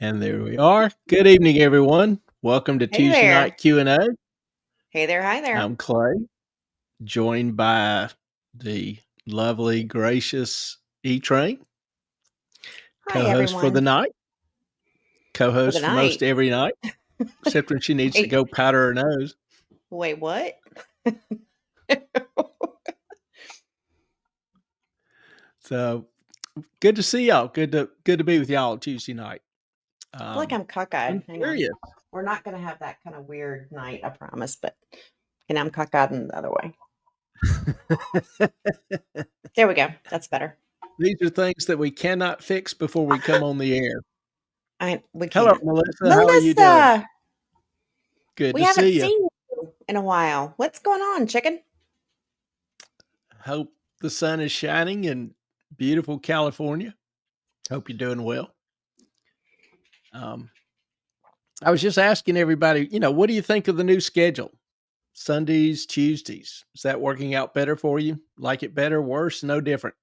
And there we are. Good evening, everyone. Welcome to Hey Tuesday there. Night Q&A. Hey there. Hi there. I'm Clay, joined by the lovely, gracious E-Train, Hi, co-host for the everyone. night, For the co-host for most night. every night, except when she needs to Wait, go powder her nose. wait, what? So good to see y'all. Good to be with y'all Tuesday night. I feel like I'm I'm cockeyed. Hang on. curious. We're not going to have that kind of weird night, I promise, but and I'm cockeyed in the other way. There we go. That's better. These are things that we cannot fix before we come on the air. We Hello, can't. Melissa. How are you doing? Melissa, Good we to haven't see you. seen you in a while. What's going on, chicken? Hope the sun is shining in beautiful California. Hope you're doing well. Um, I was just asking everybody, what do you think of the new schedule? Sundays, Tuesdays. Is that working out better for you? Like it better, worse, no different?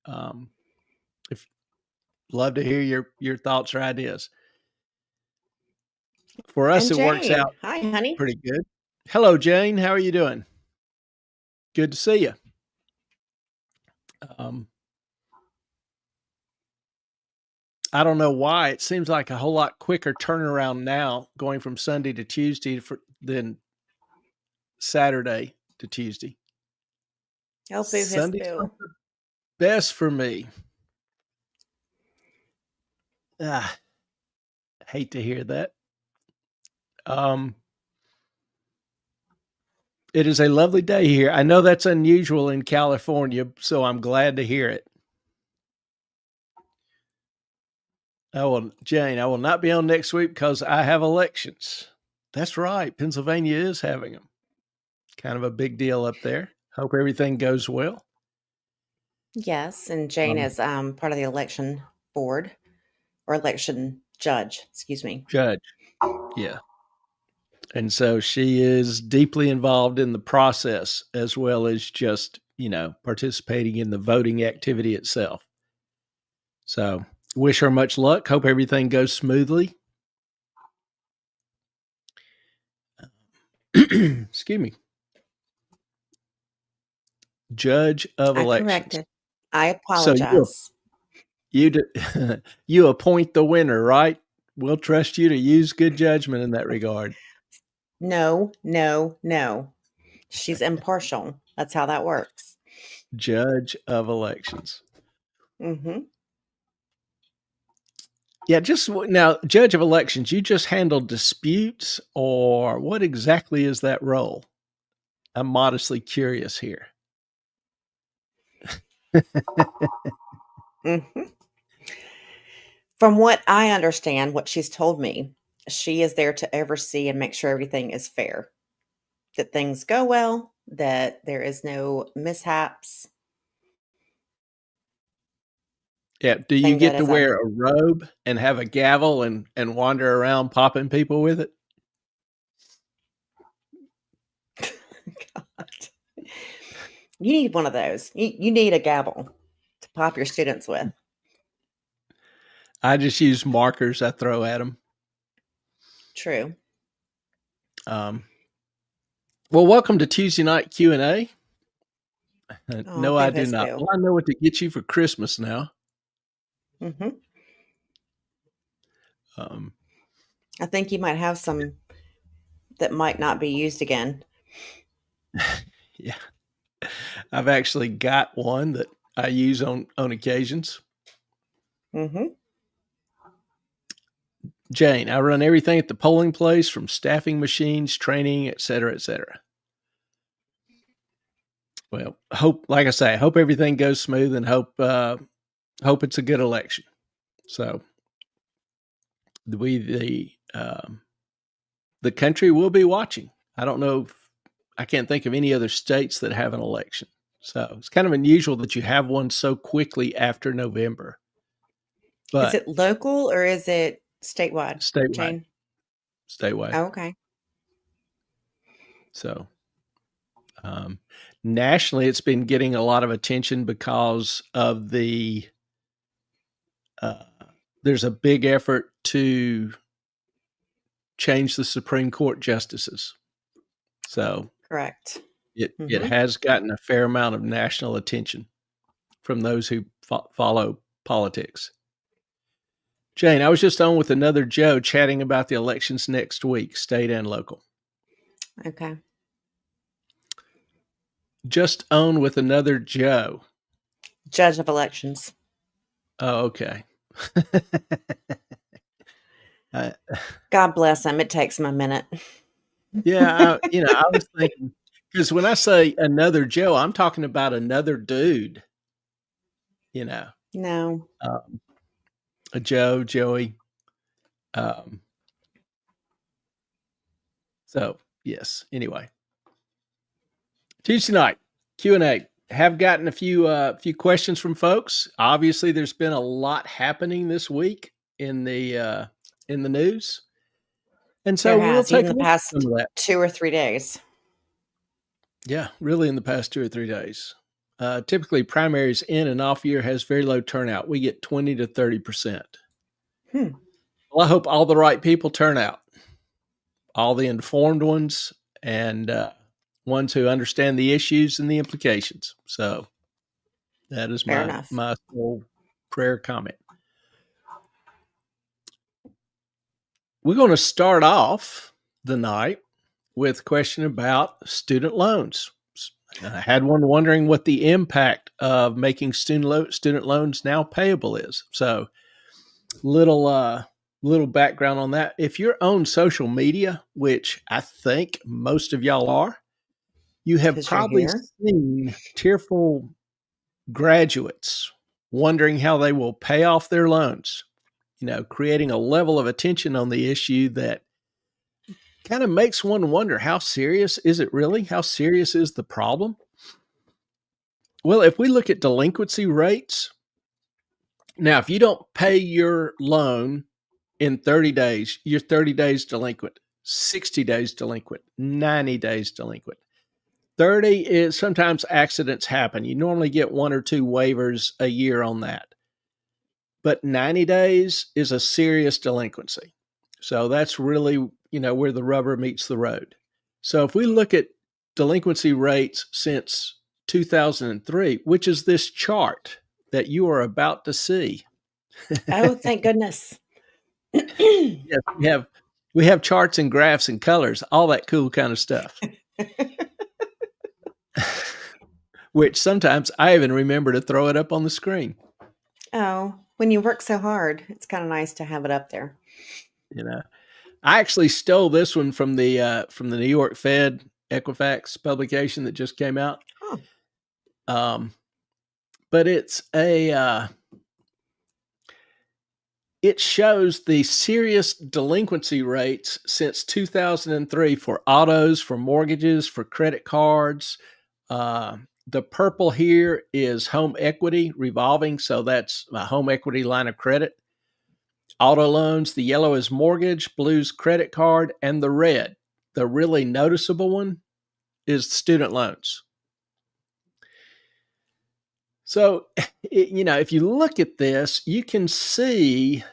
Um, if love to hear your thoughts or ideas. For us, And it works Jane. out Hi, honey. pretty good. Hello, Jane. How are you doing? Good to see you. Um, I don't know why it seems like a whole lot quicker turnaround now, going from Sunday to Tuesday than Saturday to Tuesday. Oh, boo, his Sunday's boo. not the best for me. Ah, hate to hear that. Um, it is a lovely day here. I know that's unusual in California, so I'm glad to hear it. Jane, I will not be on next week because I have elections. That's right. Pennsylvania is having them. Kind of a big deal up there. Hope everything goes well. Yes, and Jane Um, is part of the election board or election judge, excuse me. Judge, yeah. And so she is deeply involved in the process as well as just, participating in the voting activity itself. So wish her much luck. Hope everything goes smoothly. Excuse me. Judge of I elections. corrected. I So apologize. you you appoint the winner, right? We'll trust you to use good judgment in that regard. No, no, no. She's impartial. That's how that works. Judge of elections. Mhm. Yeah, just now, judge of elections, you just handle disputes, or what exactly is that role? I'm modestly curious here. Mhm. From what I understand, what she's told me, she is there to oversee and make sure everything is fair, that things go well, that there is no mishaps. Yeah, do you Thank God get to as wear I'm a robe and have a gavel and wander around popping people with it? God. You need one of those. You need a gavel to pop your students with. I just use markers I throw at them. True. Um, well, welcome to Tuesday Night Q&A. Oh, No, I boo do his not. boo. Well, I know what to get you for Christmas now. Mhm. Um, I think you might have some that might not be used again. yeah, I've actually got one that I use on occasions. Mhm. Jane, I run everything at the polling place from staffing machines, training, et cetera, et cetera. Well, like I say, hope everything goes smooth and hope it's a good election. So we the country will be watching. I don't know if I can't think of any other states that have an election. So it's kind of unusual that you have one so quickly after November, Is but it local or is it statewide, statewide, Jane? statewide. Oh, okay. So um, nationally, it's been getting a lot of attention because of uh, there's a big effort to change the Supreme Court justices. So Correct. it has gotten a fair amount of national attention from those who follow politics. Jane, I was just on with another Joe chatting about the elections next week, state and local. Okay. Just on with another Joe. Judge of elections. Oh, okay. God bless him. It takes him a minute. Yeah, I was thinking, because when I say another Joe, I'm talking about another dude. No. A Joe, Joey. So yes. Anyway, Tuesday night Q&A. Have gotten a few questions from folks. Obviously, there's been a lot happening this week in the news, and so There we'll has, take even a the look at past some of that. 2 or 3 days. Yeah, really, in the past 2 or 3 days. Typically, primaries in and off year has very low turnout. We get 20 to 30%. Well, I hope all the right people turn out, all the informed ones, and ones who understand the issues and the implications. So that is Fair enough. my whole prayer comment. We're going to start off the night with a question about student loans. I had one wondering what the impact of making student loans now payable is. So, little background on that. If you're on social media, which I think most of y'all are, you have 'Cause you're probably here. seen tearful graduates wondering how they will pay off their loans. Creating a level of attention on the issue that kind of makes one wonder, how serious is it really? How serious is the problem? Well, if we look at delinquency rates, now, if you don't pay your loan in 30 days, you're 30 days delinquent, 60 days delinquent, 90 days delinquent. 30 is sometimes accidents happen. You normally get 1 or 2 waivers a year on that. But 90 days is a serious delinquency. So that's really, where the rubber meets the road. So if we look at delinquency rates since 2003, which is this chart that you are about to see. Oh, thank goodness. Yes, we have charts and graphs and colors, all that cool kind of stuff. Which sometimes I even remember to throw it up on the screen. Oh, when you work so hard, it's kind of nice to have it up there. I actually stole this one from the New York Fed Equifax publication that just came out. Oh. But it's it shows the serious delinquency rates since 2003 for autos, for mortgages, for credit cards. The purple here is home equity revolving, so that's a home equity line of credit. Auto loans, the yellow is mortgage, blue's credit card, and the red, the really noticeable one, is student loans. So, if you look at this, you can see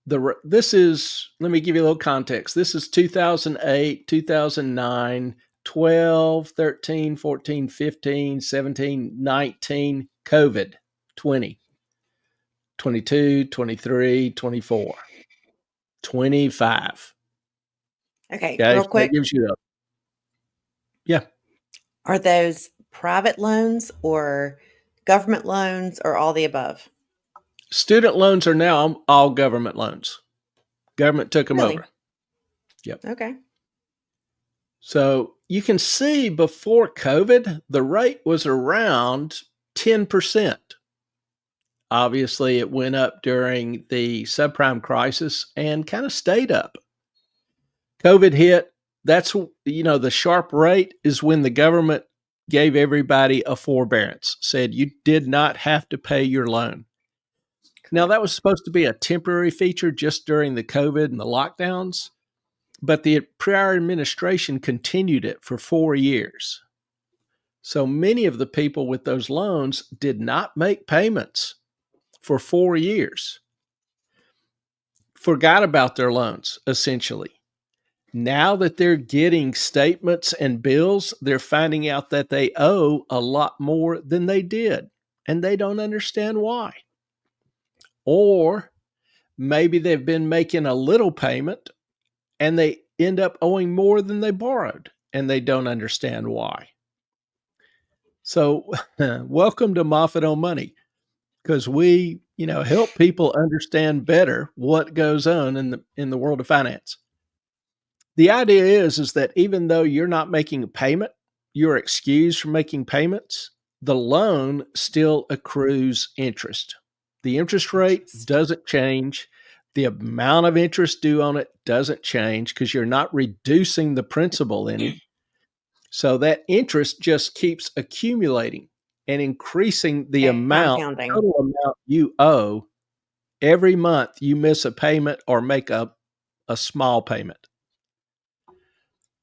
this is, let me give you a little context. This is 2008, 2009, 12, 13, 14, 15, 17, 19, COVID, 20, 22, 23, 24, 25. Okay, Okay, real so quick. that gives you yeah. Are those private loans or government loans or all the above? Student loans are now all government loans. Government took them Really? over. Yep. Okay. So you can see before COVID, the rate was around 10%. Obviously, it went up during the subprime crisis and kind of stayed up. COVID hit. That's, the sharp rate is when the government gave everybody a forbearance, said you did not have to pay your loan. Now, that was supposed to be a temporary feature just during the COVID and the lockdowns, but the prior administration continued it for 4 years. So many of the people with those loans did not make payments for 4 years. forgot about their loans, essentially. Now that they're getting statements and bills, they're finding out that they owe a lot more than they did, and they don't understand why. Or maybe they've been making a little payment and they end up owing more than they borrowed, and they don't understand why. So, welcome to Moffat on Money, because we, help people understand better what goes on in the world of finance. The idea is that even though you're not making a payment, you're excused from making payments, the loan still accrues interest. The interest rate doesn't change. The amount of interest due on it doesn't change because you're not reducing the principal any. So that interest just keeps accumulating and increasing the Compounding. total amount you owe every month you miss a payment or make a small payment.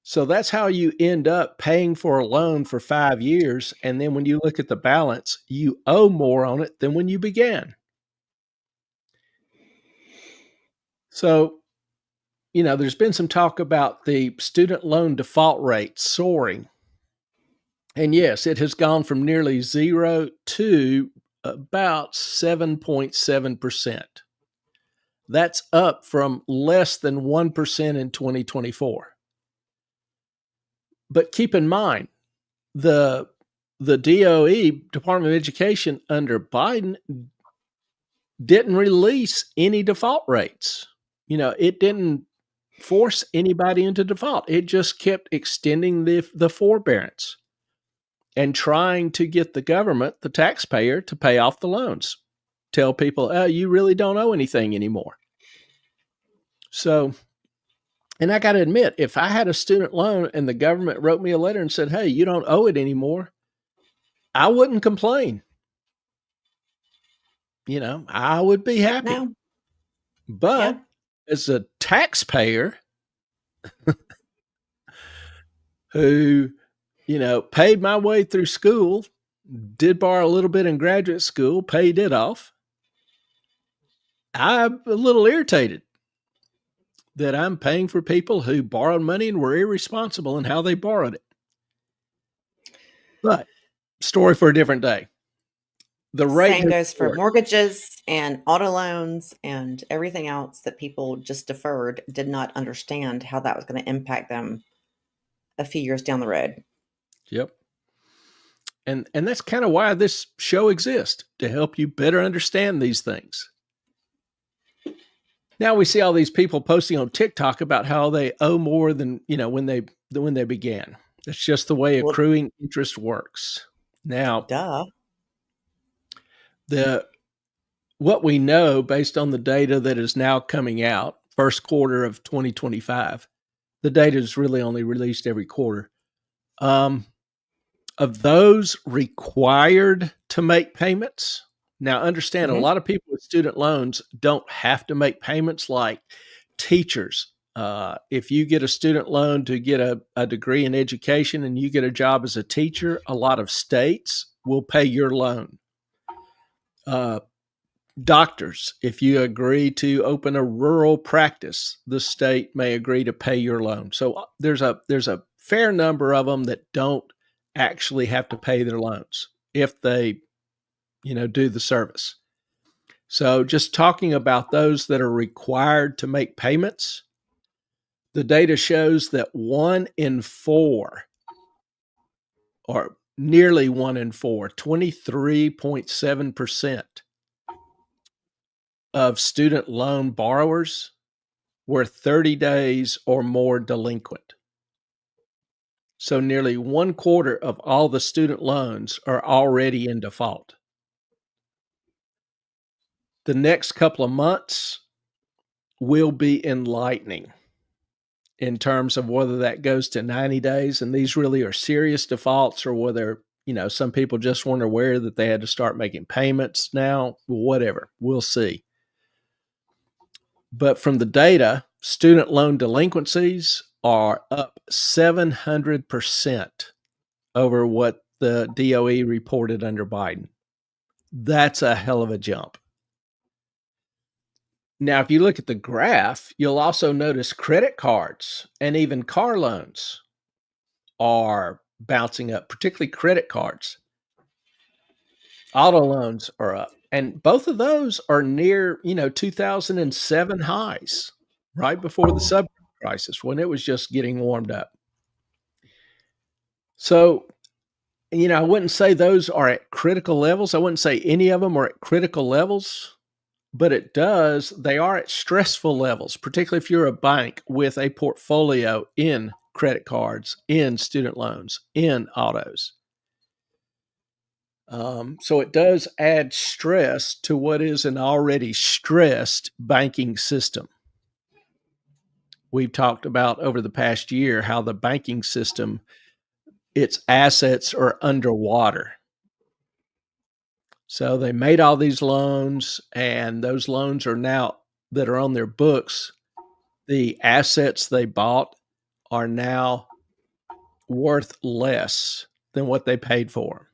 So that's how you end up paying for a loan for 5 years. And then when you look at the balance, you owe more on it than when you began. So, there's been some talk about the student loan default rate soaring. And yes, it has gone from nearly zero to about 7.7%. That's up from less than 1% in 2024. But keep in mind, the DOE, Department of Education, under Biden, didn't release any default rates. It didn't force anybody into default. It just kept extending the forbearance and trying to get the government, the taxpayer, to pay off the loans. Tell people, oh, you really don't owe anything anymore. So, and I got to admit, if I had a student loan and the government wrote me a letter and said, hey, you don't owe it anymore, I wouldn't complain. I would be happy. No. But as a taxpayer who, paid my way through school, did borrow a little bit in graduate school, paid it off, I'm a little irritated that I'm paying for people who borrowed money and were irresponsible in how they borrowed it. But story for a different day. The rate Same goes for mortgages and auto loans and everything else that people just deferred, did not understand how that was going to impact them a few years down the road. Yep. And that's kind of why this show exists, to help you better understand these things. Now we see all these people posting on TikTok about how they owe more than, when they began. That's just the way accruing interest works. Now, what we know based on the data that is now coming out, first quarter of 2025, the data is really only released every quarter. Of those required to make payments, now understand, a lot of people with student loans don't have to make payments, like teachers. If you get a student loan to get a degree in education and you get a job as a teacher, a lot of states will pay your loan. Doctors, if you agree to open a rural practice, the state may agree to pay your loan. So there's a fair number of them that don't actually have to pay their loans if they, do the service. So just talking about those that are required to make payments, the data shows that 1 in 4, or nearly 1 in 4, 23.7% of student loan borrowers were 30 days or more delinquent. So nearly 1/4 of all the student loans are already in default. The next couple of months will be enlightening in terms of whether that goes to 90 days and these really are serious defaults, or whether, some people just weren't aware that they had to start making payments now, whatever. We'll see. But from the data, student loan delinquencies are up 700% over what the DOE reported under Biden. That's a hell of a jump. Now, if you look at the graph, you'll also notice credit cards and even car loans are bouncing up, particularly credit cards. Auto loans are up, and both of those are near, 2007 highs, right before the subprime crisis when it was just getting warmed up. So, I wouldn't say those are at critical levels. I wouldn't say any of them are at critical levels, but they are at stressful levels, particularly if you're a bank with a portfolio in credit cards, in student loans, in autos. So it does add stress to what is an already stressed banking system. We've talked about over the past year how the banking system, its assets are underwater. So they made all these loans, and those loans are now that are on their books. The assets they bought are now worth less than what they paid for 'em.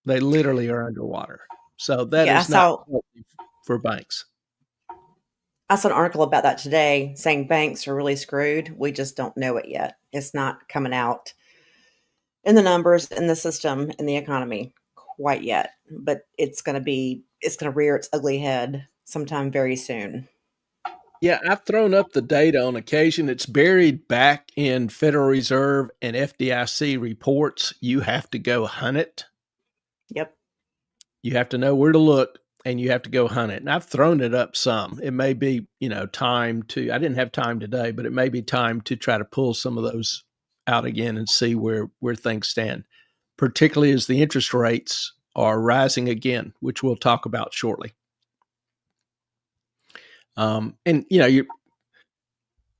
They literally are underwater. So that Yeah, is not healthy for banks. I saw an article about that today saying banks are really screwed. We just don't know it yet. It's not coming out in the numbers, in the system, in the economy quite yet, but it's going to rear its ugly head sometime very soon. Yeah, I've thrown up the data on occasion. It's buried back in Federal Reserve and FDIC reports. You have to go hunt it. Yep. You have to know where to look, and you have to go hunt it. And I've thrown it up some. It may be, time to, I didn't have time today, but it may be time to try to pull some of those out again and see where things stand, particularly as the interest rates are rising again, which we'll talk about shortly. And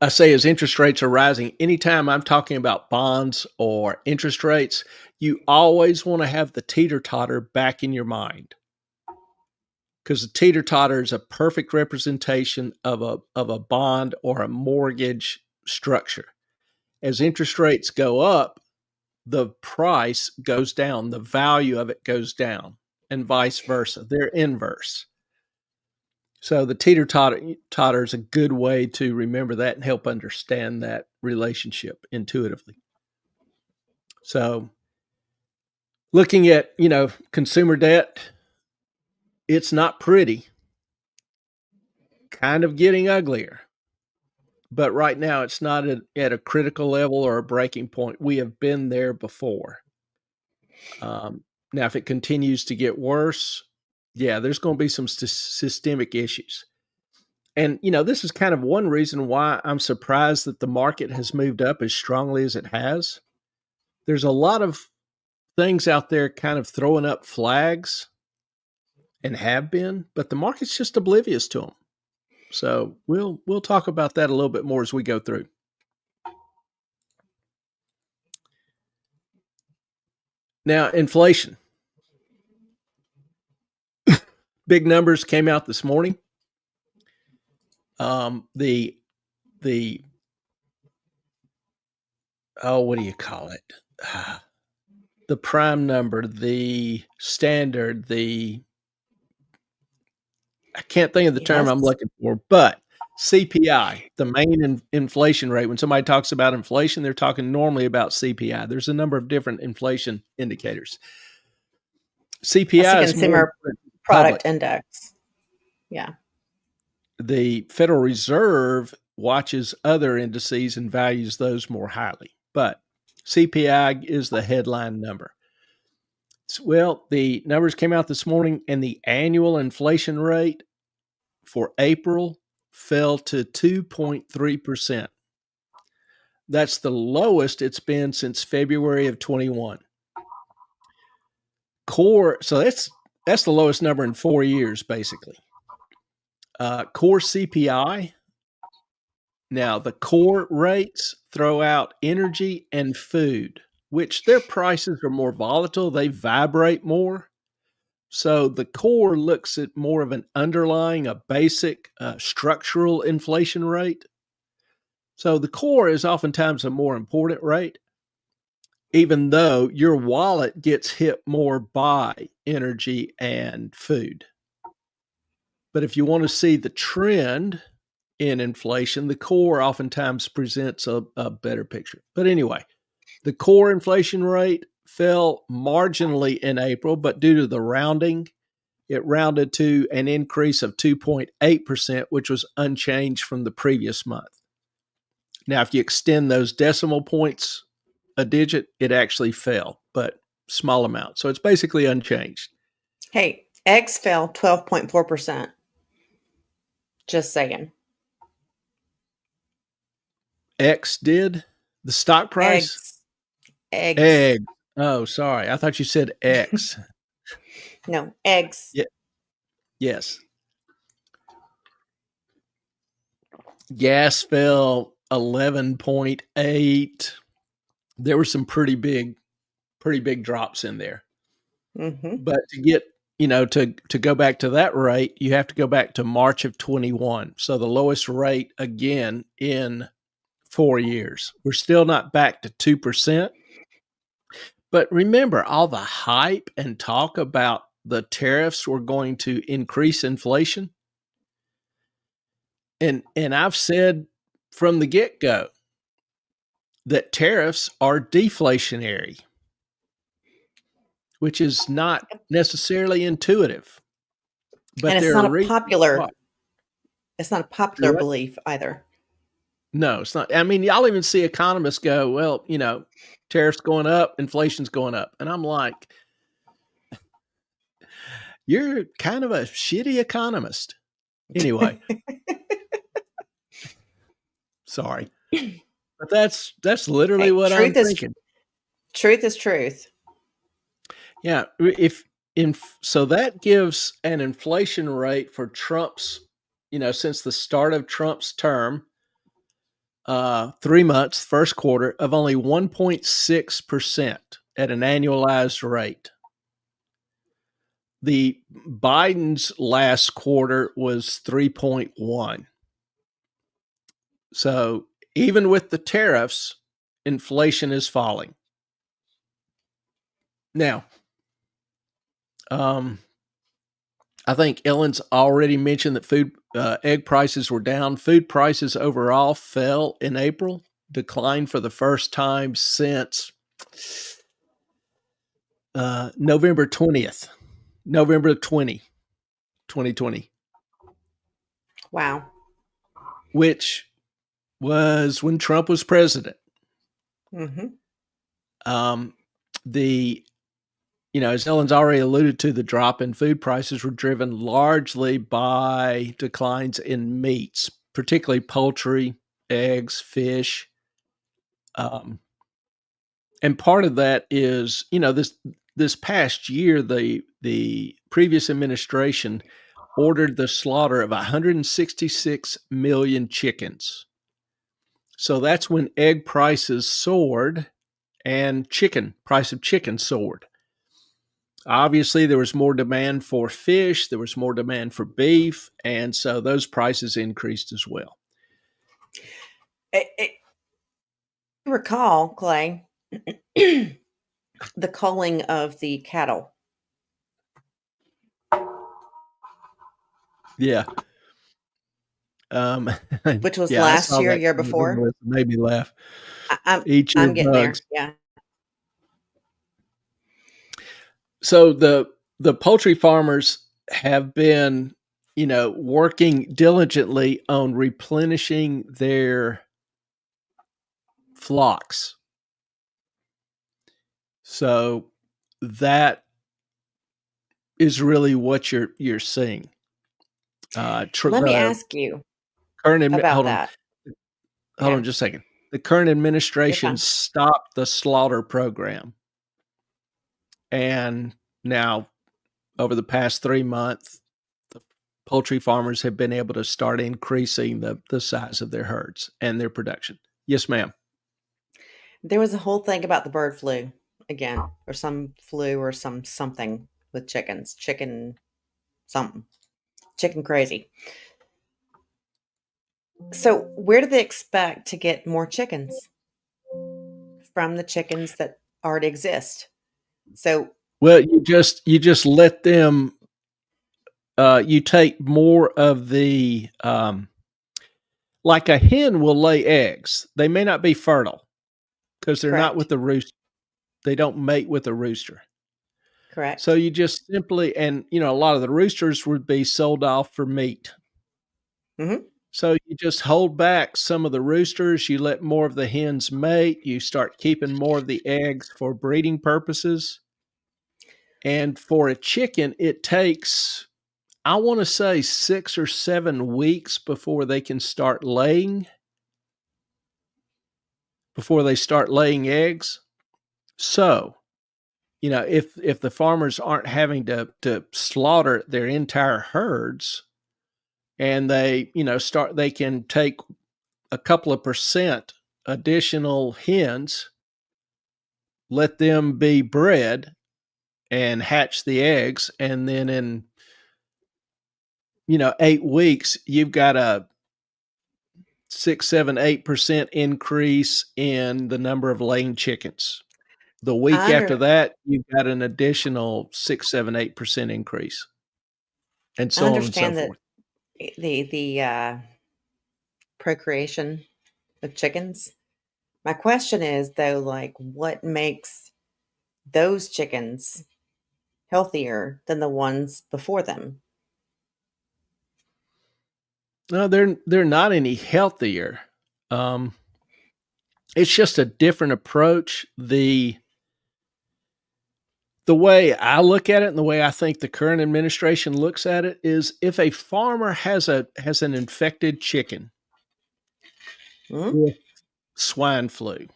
I say as interest rates are rising, anytime I'm talking about bonds or interest rates, you always want to have the teeter-totter back in your mind, because the teeter-totter is a perfect representation of a bond or a mortgage structure. As interest rates go up, the price goes down, the value of it goes down, and vice versa. They're inverse. So the teeter-totter is a good way to remember that and help understand that relationship intuitively. So looking at, consumer debt, it's not pretty, kind of getting uglier. But right now it's not at a critical level or a breaking point. We have been there before. Now, if it continues to get worse, yeah, there's going to be some systemic issues. And, this is kind of one reason why I'm surprised that the market has moved up as strongly as it has. There's a lot of things out there kind of throwing up flags and have been, but the market's just oblivious to them. So we'll talk about that a little bit more as we go through. Now, inflation. Big numbers came out this morning. The what do you call it? The prime number, the standard, I can't think of the term I'm Yes. looking for, but CPI, the main inflation rate. When somebody talks about inflation, they're talking normally about CPI. There's a number of different inflation indicators. That's the CPI is more Consumer public. Product Index. Yeah. The Federal Reserve watches other indices and values those more highly, but CPI is the headline number. Well, the numbers came out this morning, and the annual inflation rate for April fell to 2.3%. That's the lowest it's been since February of 21. So that's the lowest number in 4 years, basically. Core CPI. Now, the core rates throw out energy and food, which their prices are more volatile. They vibrate more. So the core looks at more of an underlying, a basic structural inflation rate. So the core is oftentimes a more important rate, even though your wallet gets hit more by energy and food. But if you want to see the trend in inflation, the core oftentimes presents a better picture. But anyway, the core inflation rate fell marginally in April, but due to the rounding, it rounded to an increase of 2.8%, which was unchanged from the previous month. Now, if you extend those decimal points a digit, it actually fell, but small amount. So it's basically unchanged. Hey, eggs fell 12.4%. Just saying. X did the stock price? Eggs. Egg. Oh, sorry. I thought you said X. No, eggs. Yeah. Yes. Gas fell 11.8. There were some pretty big drops in there. Mm-hmm. But to get, to go back to that rate, you have to go back to March of 21. So the lowest rate again in 4 years. We're still not back to 2%. But remember, all the hype and talk about the tariffs were going to increase inflation. And I've said from the get-go that tariffs are deflationary, which is not necessarily intuitive. But And it's there not are a reasons popular why. it's not a popular belief either. No, it's not. I mean, y'all even see economists go, well, tariffs going up, inflation's going up. And I'm like, you're kind of a shitty economist. Anyway, sorry. But that's literally Hey, what I'm thinking. truth is truth. Yeah, so that gives an inflation rate for Trump's, since the start of Trump's term, 3 months, first quarter, of only 1.6% at an annualized rate. The Biden's last quarter was 3.1. So even with the tariffs, inflation is falling. Now, I think Ellen's already mentioned that egg prices were down. Food prices overall fell in April, declined for the first time since November 20th, November 2020, Wow. which was when Trump was president. Mm-hmm. As Ellen's already alluded to, the drop in food prices were driven largely by declines in meats, particularly poultry, eggs, fish. And part of that is, this past year, the previous administration ordered the slaughter of 166 million chickens. So that's when egg prices soared and price of chicken soared. Obviously, there was more demand for fish, there was more demand for beef, and so those prices increased as well. I recall, Clay, the culling of the cattle. Yeah. Which was Yeah, I last saw year, that. year It before. made me laugh. I'm Eat your getting there. bugs. Yeah. So the poultry farmers have been, working diligently on replenishing their flocks. So that is really what you're seeing. Let me ask you about Hold on. that. Hold Okay. on just a second. The current You're administration fine. stopped the slaughter program. And now, over the past 3 months, the poultry farmers have been able to start increasing the size of their herds and their production. Yes, ma'am. There was a whole thing about the bird flu again, or some flu or something with chickens. Chicken something. Chicken crazy. So where do they expect to get more chickens? From the chickens that already exist. So Well, you just let them you take more of the like a hen will lay eggs. They may not be fertile because they're not with Correct. the rooster. They don't mate with a rooster. So Correct. you just simply, and a lot of the roosters would be sold off for meat. Mhm. So you just hold back some of the roosters, you let more of the hens mate, you start keeping more of the eggs for breeding purposes. And for a chicken, it takes, I want to say, 6 or 7 weeks before they start laying eggs. So, if the farmers aren't having to slaughter their entire herds, and they can take a couple of percent additional hens, let them be bred and hatch the eggs, and then in 8 weeks you've got a 6, 7, 8% increase in the number of laying chickens. The week I after under that, you've got an additional 6, 7, 8% increase, and I so on and so understand that forth. the procreation of chickens. My question is though, like, what makes those chickens healthier than the ones before them? No, they're not any healthier. Um, it's just a different approach. The way I look at it and the way I think the current administration looks at it is, if a farmer has an infected chicken Mhm. with swine flu,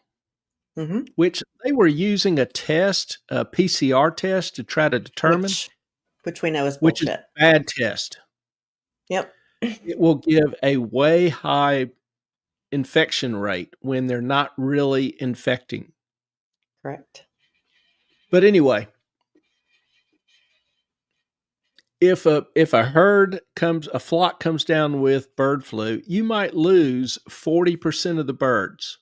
Mhm. which they were using a PCR test to try to determine, Which we know is which is bullshit. a bad test. Yep. It will give a way high infection rate when they're not really infecting. Correct. But anyway, if a flock comes down with bird flu, you might lose 40% of the birds,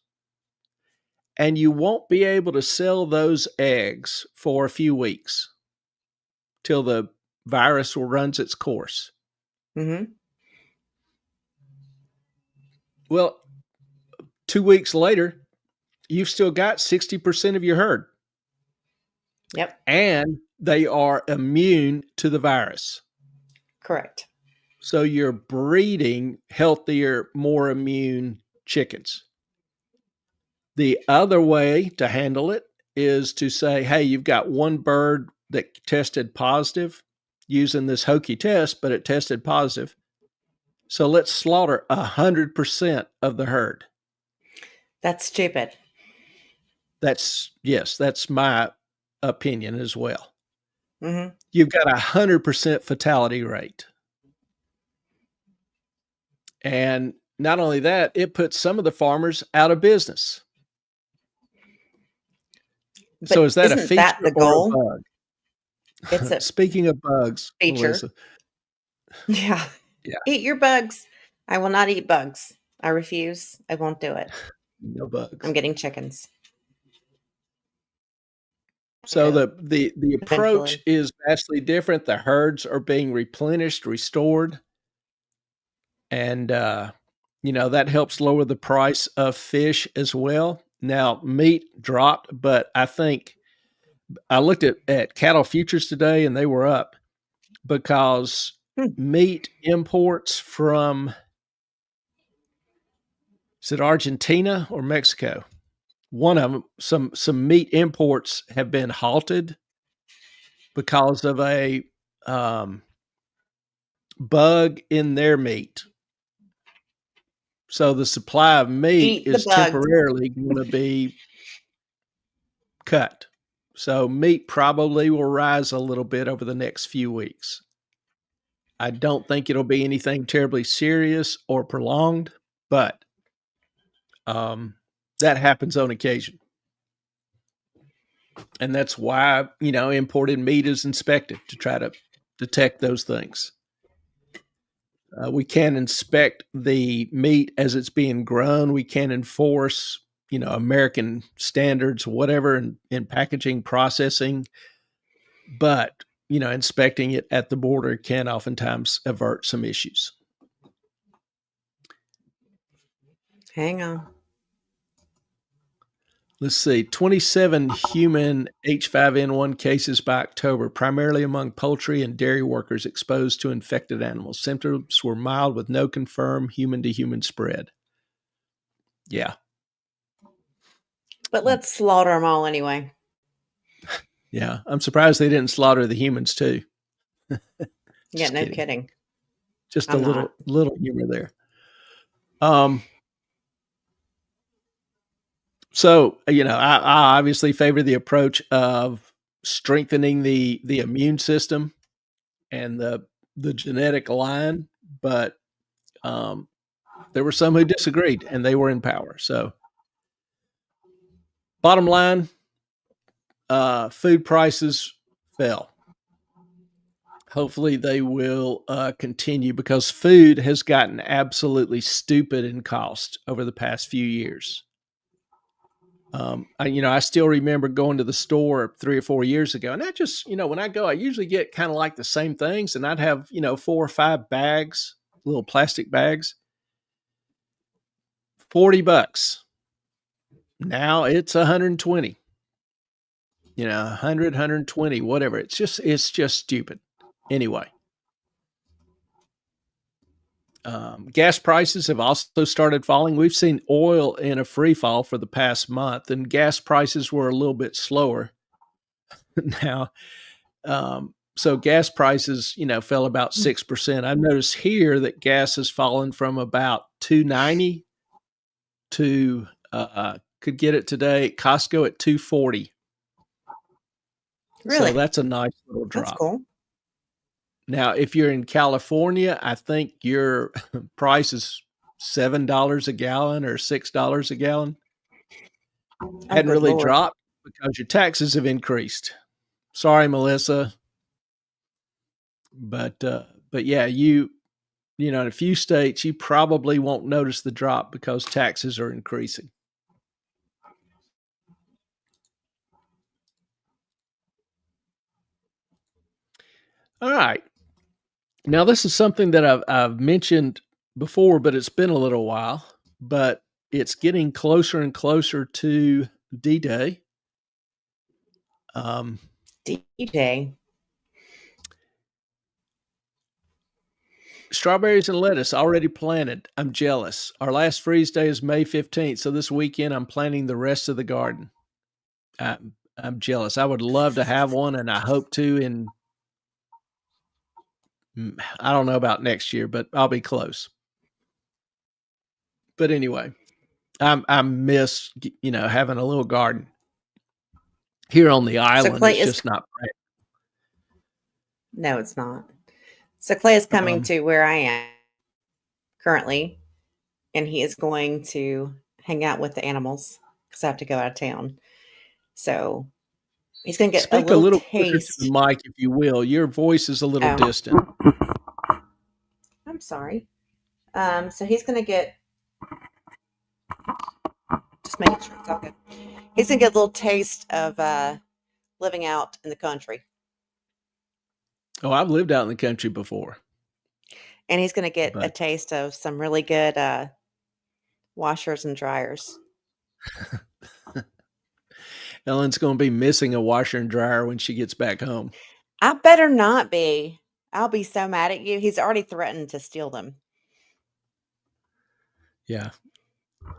and you won't be able to sell those eggs for a few weeks till the virus runs its course. Mhm. Well, 2 weeks later, you've still got 60% of your herd, Yep. and they are immune to the virus. Correct. So you're breeding healthier, more immune chickens. The other way to handle it is to say, hey, you've got one bird that tested positive using this hokey test, but it tested positive. So let's slaughter 100% of the herd. That's stupid. That's my opinion as well. Mhm. You've got 100% fatality rate. And not only that, it puts some of the farmers out of business. So But is that a isn't that feature the or a goal? It's bug? a Speaking of bugs, feature. Melissa, Yeah. yeah, Eat your bugs. I will not eat bugs. I refuse. I won't do it. no I'm bugs. getting chickens. So Go the approach eventually. is vastly different. The herds are being replenished, restored, and that helps lower the price of fish as well. Now, meat dropped, but I think I looked at cattle futures today, and they were up because Hmm. meat imports from, is it Argentina or Mexico? One of them, some meat imports have been halted because of a um, bug in their meat. So the supply of meat Eat the is bugs. temporarily going to be cut. So meat probably will rise a little bit over the next few weeks. I don't think it'll be anything terribly serious or prolonged, but um, that happens on occasion. And that's why, imported meat is inspected to try to detect those things. We can't inspect the meat as it's being grown. We can't enforce, American standards, whatever, in packaging, processing. But inspecting it at the border can oftentimes avert some issues. Hang on. Let's see, 27 human H5N1 cases by October, primarily among poultry and dairy workers exposed to infected animals. Symptoms were mild with no confirmed human-to-human spread. Yeah. But let's slaughter them all anyway. Yeah. I'm surprised they didn't slaughter the humans too. Yeah, no kidding. Just a little humor there. So, I obviously favor the approach of strengthening the immune system and the genetic line, but there were some who disagreed, and they were in power. So, bottom line, food prices fell. Hopefully, they will continue because food has gotten absolutely stupid in cost over the past few years. I still remember going to the store 3 or 4 years ago, and I just, when I go, I usually get kind of like the same things, and I'd have, 4 or 5 bags, little plastic bags, $40. Now it's 120, 100, 120, whatever. It's just stupid. Anyway, gas prices have also started falling. We've seen oil in a free fall for the past month, and gas prices were a little bit slower. Now, so gas prices, fell about 6%. I've noticed here that gas has fallen from about $2.90 to could get it today at Costco at $2.40. Really? So that's a nice little drop. That's cool. Now, if you're in California, I think your price is $7 a gallon or $6 a gallon. Hadn't really dropped because your taxes have increased. Sorry, Melissa. But yeah, in a few states, you probably won't notice the drop because taxes are increasing. All right. Now, this is something that I've mentioned before, but it's been a little while. But it's getting closer and closer to D-Day. D-Day. Strawberries and lettuce already planted. I'm jealous. Our last freeze day is May 15th, so this weekend I'm planting the rest of the garden. I'm jealous. I would love to have one, and I hope to I don't know about next year, but I'll be close. But anyway, I miss having a little garden here on the island. It's just not right. No, it's not. So Clay is coming to where I am currently, and he is going to hang out with the animals because I have to go out of town. So he's going to get Speak a little closer to the mic, if you will. Your voice is a little distant. I'm sorry. So he's going to get, just making sure it's all good. He's going to get a little taste of living out in the country. Oh, I've lived out in the country before. And he's going to get a taste of some really good washers and dryers. Ellen's going to be missing a washer and dryer when she gets back home. I better not be. I'll be so mad at you. He's already threatened to steal them. Yeah.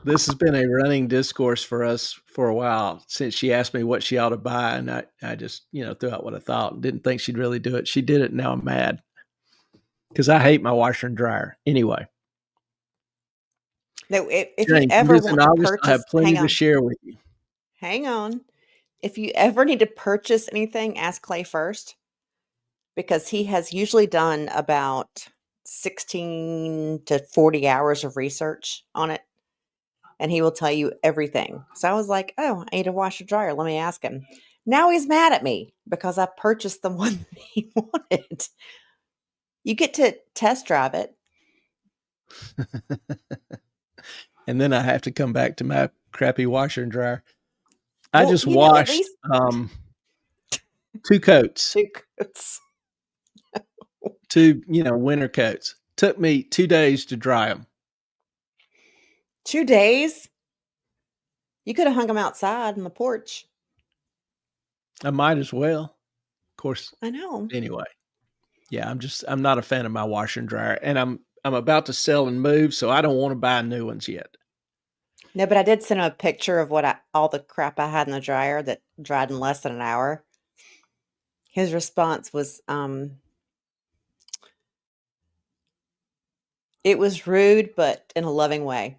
This has been a running discourse for us for a while since she asked me what she ought to buy. And I just, threw out what I thought and didn't think she'd really do it. She did it. And now I'm mad because I hate my washer and dryer. Anyway. No, if you ever want to purchase, I have plenty to share with you. Hang on. If you ever need to purchase anything, ask Clay first, because he has usually done about 16 to 40 hours of research on it, and he will tell you everything. So I was like, oh, I need a washer dryer. Let me ask him. Now he's mad at me because I purchased the one that he wanted. You get to test drive it. And then I have to come back to my crappy washer and dryer. I just washed 2 coats, 2 coats. 2, winter coats. Took me 2 days to dry them. 2 days? You coulda hung them outside on the porch. I might as well. Of course, I know. anyway. Yeah, I'm not a fan of my washer and dryer, and I'm about to sell and move, so I don't wanna buy new ones yet. No, but I did send him a picture of all the crap I had in the dryer that dried in less than an hour. His response was, it was rude, but in a loving way.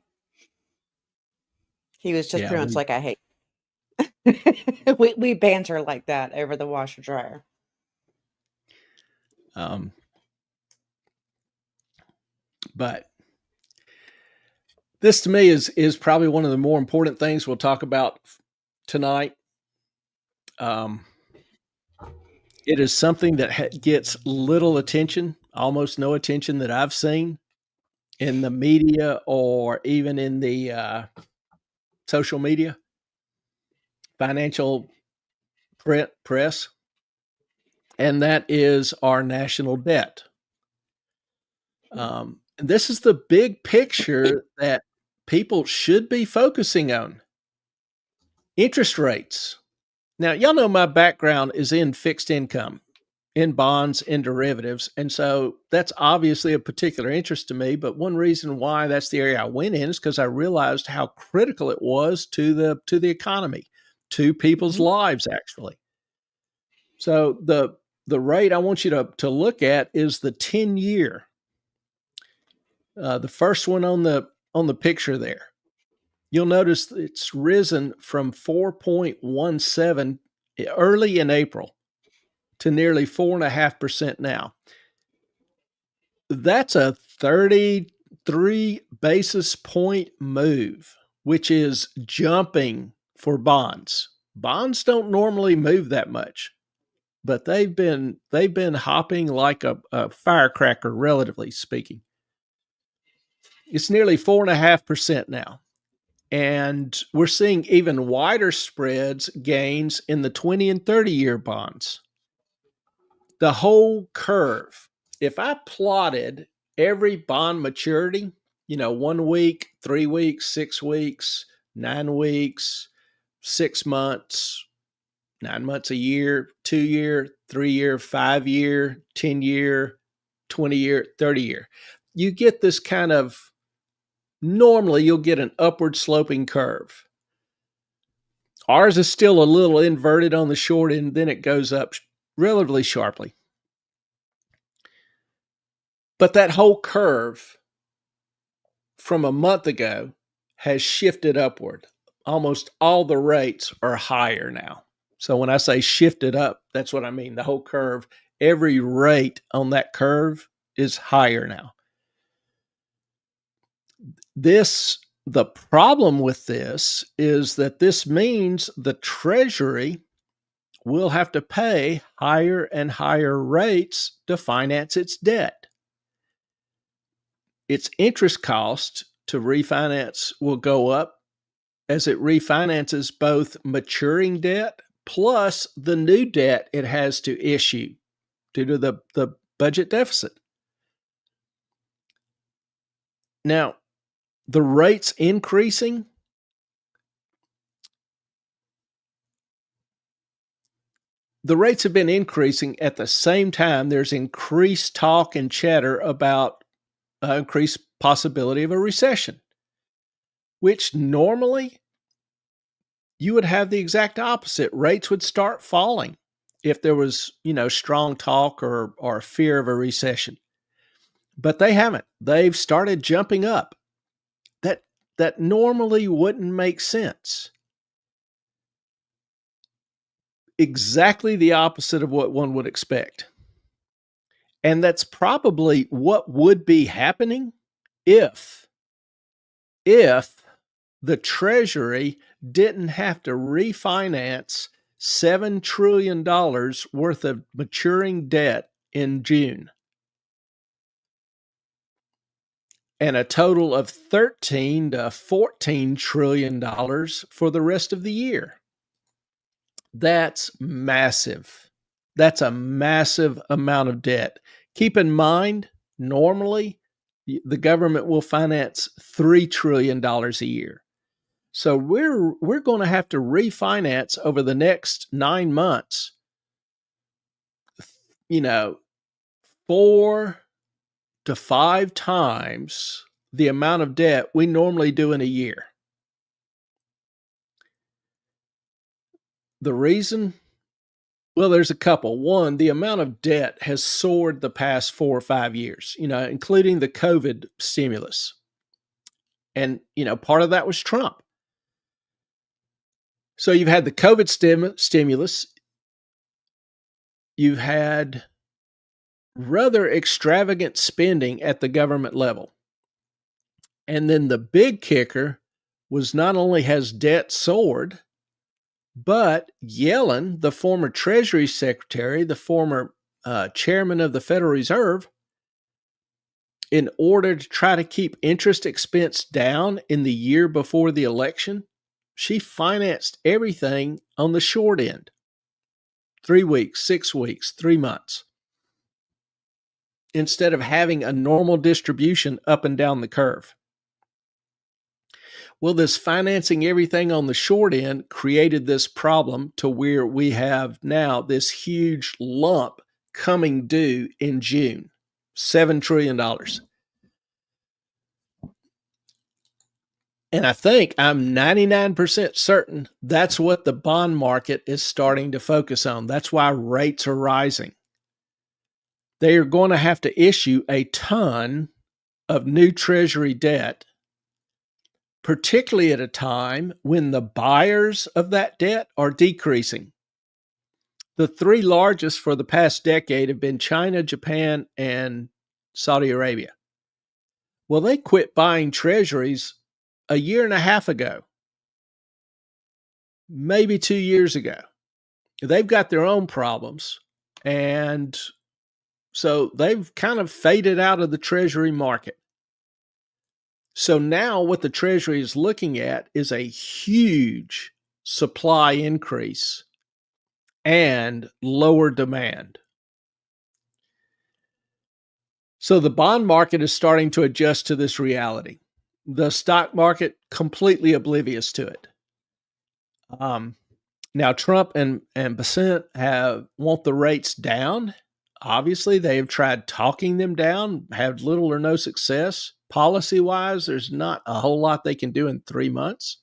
He was just Yeah, pretty much like, "I hate." We banter like that over the washer dryer. um, but this to me is probably one of the more important things we'll talk about tonight. Um, it is something that gets little attention, almost no attention that I've seen in the media or even in the social media, financial press, and that is our national debt. And this is the big picture that people should be focusing on. Interest rates. Now, y'all know my background is in fixed income, in bonds, in derivatives. And so that's obviously a particular interest to me. But one reason why that's the area I went in is because I realized how critical it was to the economy, to people's Mhm. lives, actually. So the rate I want you to look at is the 10-year. The first one on the picture there. You'll notice it's risen from 4.17 early in April to nearly 4.5% now. That's a 33 basis point move, which is jumping for bonds. Bonds don't normally move that much, but they've been hopping like a firecracker, relatively speaking. It's nearly 4.5% now. And we're seeing even wider spreads gains in the 20 and 30-year bonds. The whole curve. If I plotted every bond maturity, 1 week, 3 weeks, 6 weeks, 9 weeks, 6 months, 9 months, a year, 2-year, 3-year, 5-year, 10-year, 20-year, 30-year, you get this kind of, normally you'll get an upward sloping curve. Ours is still a little inverted on the short end, then it goes up relatively sharply. But that whole curve from a month ago has shifted upward. Almost all the rates are higher now. So when I say shifted up, that's what I mean. The whole curve, every rate on that curve is higher now. The problem with this is that this means the Treasury will have to pay higher and higher rates to finance its debt. Its interest cost to refinance will go up as it refinances both maturing debt plus the new debt it has to issue due to the budget deficit. Now, the rates increasing, the rates have been increasing at the same time there's increased talk and chatter about increased possibility of a recession, which normally you would have the exact opposite. Rates would start falling if there was, strong talk or fear of a recession. But they haven't. They've started jumping up. That normally wouldn't make sense. Exactly the opposite of what one would expect. And that's probably what would be happening if the Treasury didn't have to refinance $7 trillion worth of maturing debt in June and a total of $13 to $14 trillion for the rest of the year. That's massive. That's a massive amount of debt. Keep in mind, normally the government will finance $3 trillion a year. So we're going to have to refinance over the next 9 months, you know, 4 to 5 times the amount of debt we normally do in a year. The reason? Well, there's a couple. One, the amount of debt has soared the past 4 or 5 years, including the COVID stimulus. And, part of that was Trump. So you've had the COVID stimulus. You've had rather extravagant spending at the government level. And then the big kicker was not only has debt soared, but Yellen, the former Treasury Secretary, the former chairman of the Federal Reserve, in order to try to keep interest expense down in the year before the election, she financed everything on the short end. 3 weeks, 6 weeks, 3 months. Instead of having a normal distribution up and down the curve. Well, this financing everything on the short end created this problem to where we have now this huge lump coming due in June, $7 trillion. And I'm 99% certain that's what the bond market is starting to focus on. That's why rates are rising. They are going to have to issue a ton of new Treasury debt, particularly at a time when the buyers of that debt are decreasing. The three largest for the past decade have been China, Japan, and Saudi Arabia. Well, they quit buying treasuries a year and a half ago, maybe 2 years ago. They've got their own problems, and so they've kind of faded out of the treasury market. So now what the Treasury is looking at is a huge supply increase and lower demand. So the bond market is starting to adjust to this reality. The stock market completely oblivious to it. Now Trump and Bessent want the rates down. Obviously, they have tried talking them down, had little or no success. Policy-wise, there's not a whole lot they can do in 3 months.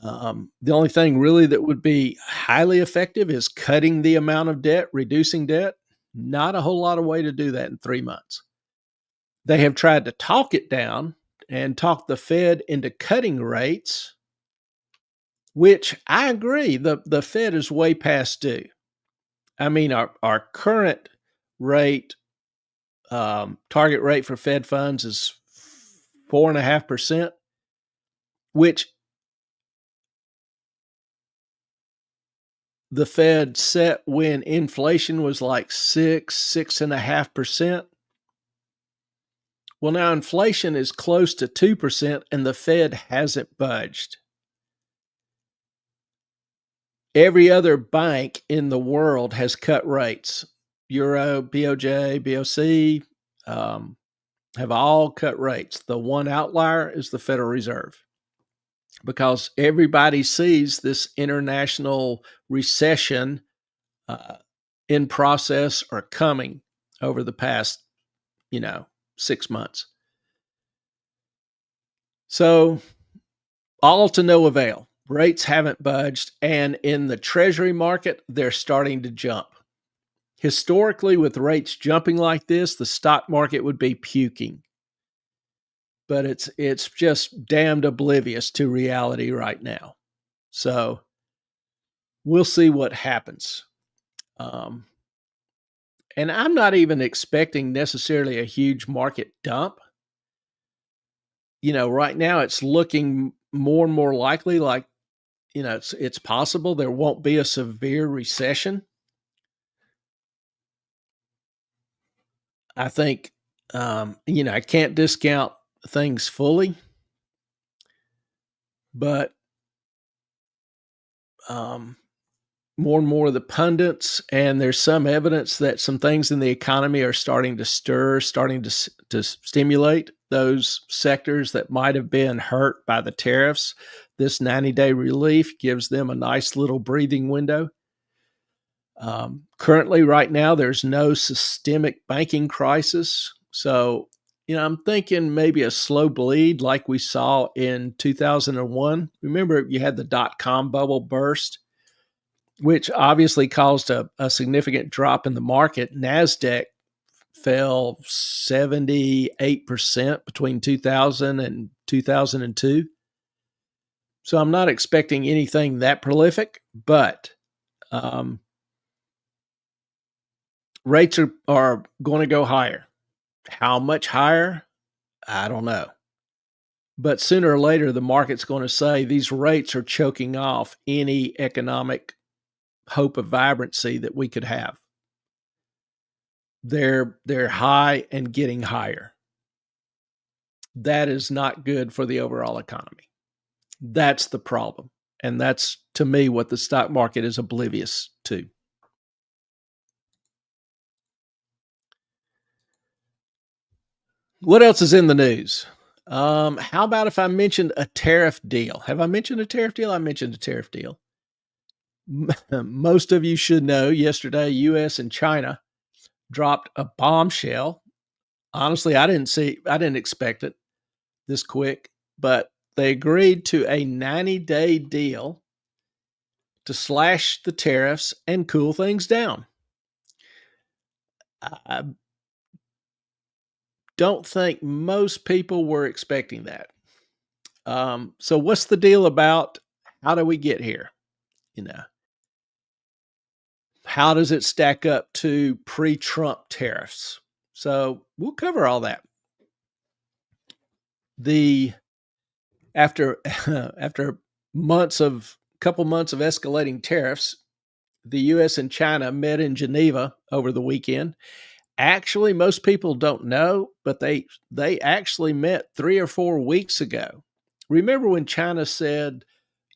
The only thing really that would be highly effective is cutting the amount of debt, reducing debt. Not a whole lot of way to do that in 3 months. They have tried to talk it down and talk the Fed into cutting rates, which I agree, the Fed is way past due. I mean, our current rate, target rate for Fed funds is 4.5%, which the Fed set when inflation was like 6.5%. Well, now inflation is close to 2%, and the Fed hasn't budged. Every other bank in the world has cut rates. Euro, BOJ, BOC have all cut rates. The one outlier is the Federal Reserve, because everybody sees this international recession in process or coming over the past, 6 months. So all to no avail. Rates haven't budged, and in the Treasury market, they're starting to jump. Historically, with rates jumping like this, the stock market would be puking. But it's just damned oblivious to reality right now. So we'll see what happens. And I'm not even expecting necessarily a huge market dump. Right now it's looking more and more likely like, it's possible there won't be a severe recession. I think, I can't discount things fully, but, more and more of the pundits, and there's some evidence that some things in the economy are starting to stir, starting to stimulate those sectors that might have been hurt by the tariffs. This 90-day relief gives them a nice little breathing window. Currently, right now, there's no systemic banking crisis. So, I'm thinking maybe a slow bleed like we saw in 2001. Remember, you had the dot-com bubble burst, which obviously caused a significant drop in the market. NASDAQ fell 78% between 2000 and 2002. So I'm not expecting anything that prolific, but rates are going to go higher. How much higher? I don't know. But sooner or later, the market's going to say these rates are choking off any economic hope of vibrancy that we could have. They're high and getting higher. That is not good for the overall economy. That's the problem. And that's, to me, what the stock market is oblivious to. What else is in the news? How about if I mentioned a tariff deal? Have I mentioned a tariff deal? I mentioned a tariff deal. Most of you should know yesterday, U.S. and China dropped a bombshell. Honestly, I didn't expect it this quick, but they agreed to a 90-day deal to slash the tariffs and cool things down. I don't think most people were expecting that. So what's the deal about? How do we get here? How does it stack up to pre-Trump tariffs? So we'll cover all that. After couple months of escalating tariffs, the U.S. and China met in Geneva over the weekend. Actually, most people don't know, but they actually met 3 or 4 weeks ago. Remember when China said,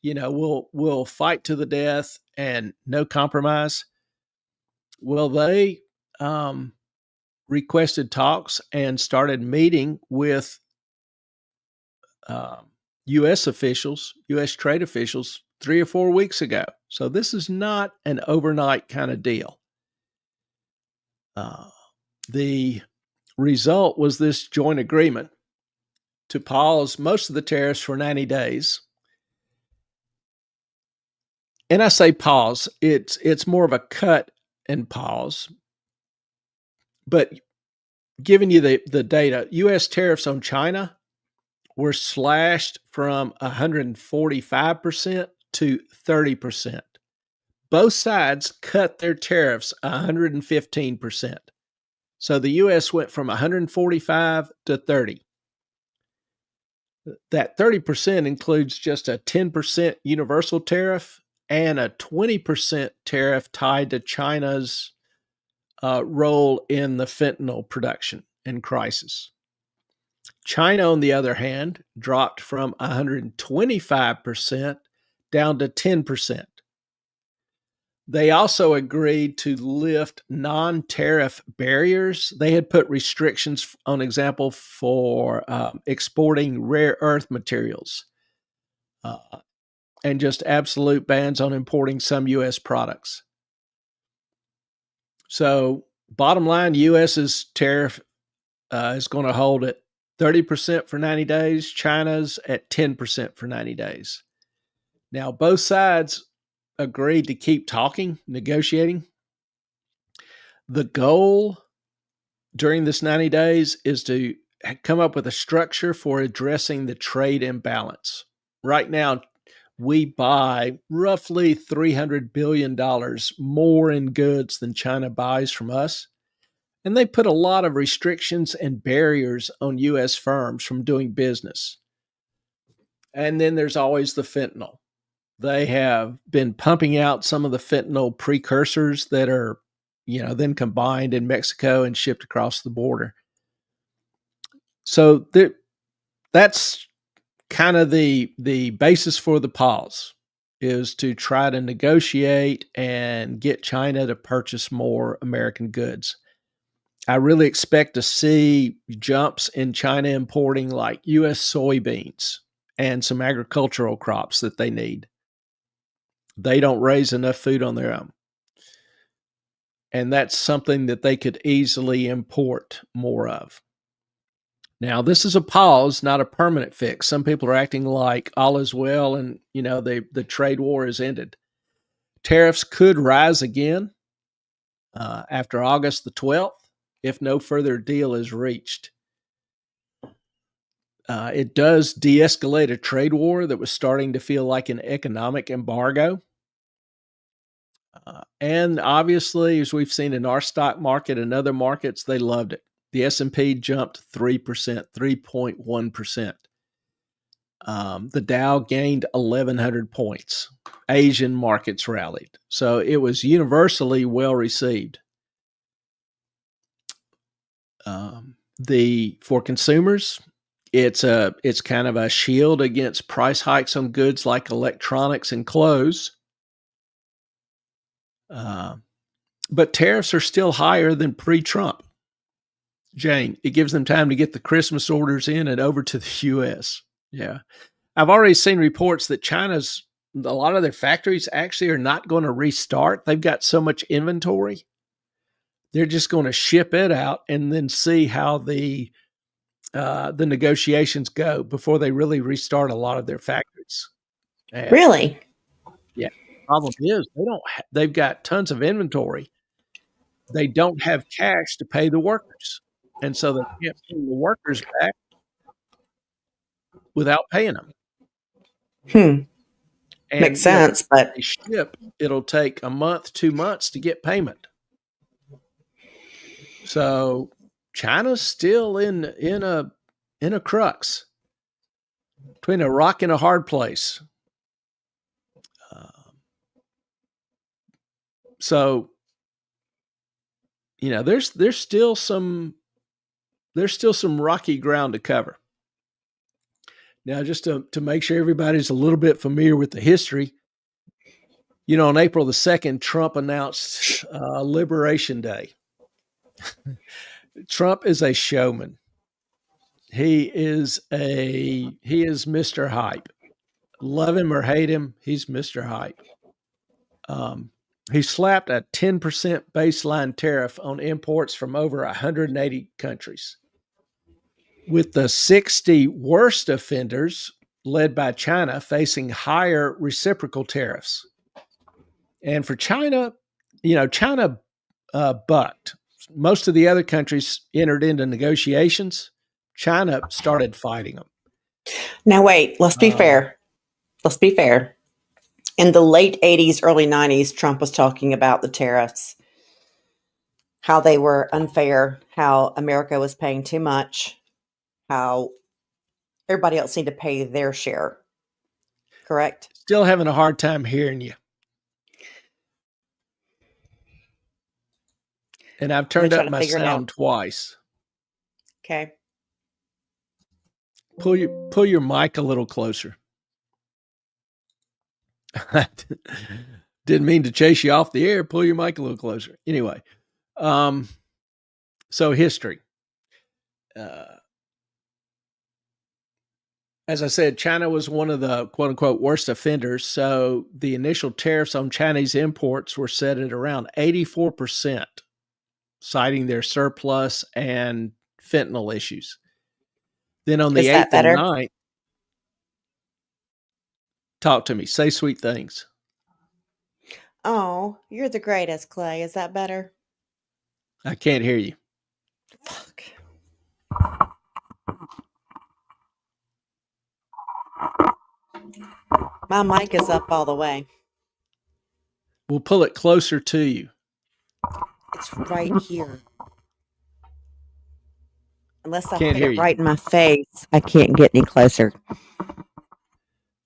we'll fight to the death and no compromise? Well, they requested talks and started meeting with U.S. officials, U.S. trade officials, 3 or 4 weeks ago. So this is not an overnight kind of deal. The result was this joint agreement to pause most of the tariffs for 90 days. And I say pause, it's more of a cut and pause. But giving you the data, U.S. tariffs on China were slashed from 145% to 30%. Both sides cut their tariffs 115%. So the U.S. went from 145 to 30. That 30% includes just a 10% universal tariff and a 20% tariff tied to China's role in the fentanyl production and crisis. China, on the other hand, dropped from 125% down to 10%. They also agreed to lift non-tariff barriers. They had put restrictions, on example, for exporting rare earth materials and just absolute bans on importing some U.S. products. So bottom line, U.S.'s tariff is going to hold at 30% for 90 days. China's at 10% for 90 days. Now, both sides agreed to keep talking, negotiating. The goal during this 90 days is to come up with a structure for addressing the trade imbalance. Right now, we buy roughly $300 billion more in goods than China buys from us. And they put a lot of restrictions and barriers on U.S. firms from doing business. And then there's always the fentanyl. They have been pumping out some of the fentanyl precursors that are, then combined in Mexico and shipped across the border. So that's kind of the basis for the pause. is to try to negotiate and get China to purchase more American goods. I really expect to see jumps in China importing like U.S. soybeans and some agricultural crops that they need. They don't raise enough food on their own. And that's something that they could easily import more of. Now, this is a pause, not a permanent fix. Some people are acting like all is well and, the trade war is ended. Tariffs could rise again after August the 12th if no further deal is reached. It does de-escalate a trade war that was starting to feel like an economic embargo. And obviously, as we've seen in our stock market and other markets, they loved it. The S&P jumped 3%, 3.1%. The Dow gained 1,100 points. Asian markets rallied. So it was universally well received. For consumers, it's kind of a shield against price hikes on goods like electronics and clothes. But tariffs are still higher than pre-Trump. Jane, it gives them time to get the Christmas orders in and over to the U.S. Yeah. I've already seen reports that a lot of their factories actually are not going to restart. They've got so much inventory. They're just going to ship it out and then see how the negotiations go before they really restart a lot of their factories. And, Really? Yeah. The problem is they've got tons of inventory. They don't have cash to pay the workers. And so they can't pay the workers back without paying them. And, makes sense, but they ship, it'll take a month, 2 months to get payment. So China's still in a crux, between a rock and a hard place. So there's still some rocky ground to cover. Now, just to make sure everybody's a little bit familiar with the history, on April the 2nd, Trump announced Liberation Day. Trump is a showman. He is Mr. Hype. Love him or hate him, he's Mr. Hype. He slapped a 10% baseline tariff on imports from over 180 countries, with the 60 worst offenders led by China facing higher reciprocal tariffs. And for China, China bucked. Most of the other countries entered into negotiations. China started fighting them. Now, wait, let's be fair. Let's be fair. In the late 80s, early 90s, Trump was talking about the tariffs, how they were unfair, how America was paying too much, how everybody else needed to pay their share. Correct? Still having a hard time hearing you. And I've turned up my sound twice. Okay. Pull your mic a little closer. Didn't mean to chase you off the air. Pull your mic a little closer. Anyway, so history. As I said, China was one of the quote unquote worst offenders. So the initial tariffs on Chinese imports were set at around 84%, citing their surplus and fentanyl issues. Then on the 8th and 9th, talk to me. Say sweet things. Oh, you're the greatest, Clay. Is that better? I can't hear you. Fuck. My mic is up all the way. We'll pull it closer to you. It's right here. Unless I put it right in my face, I can't get any closer.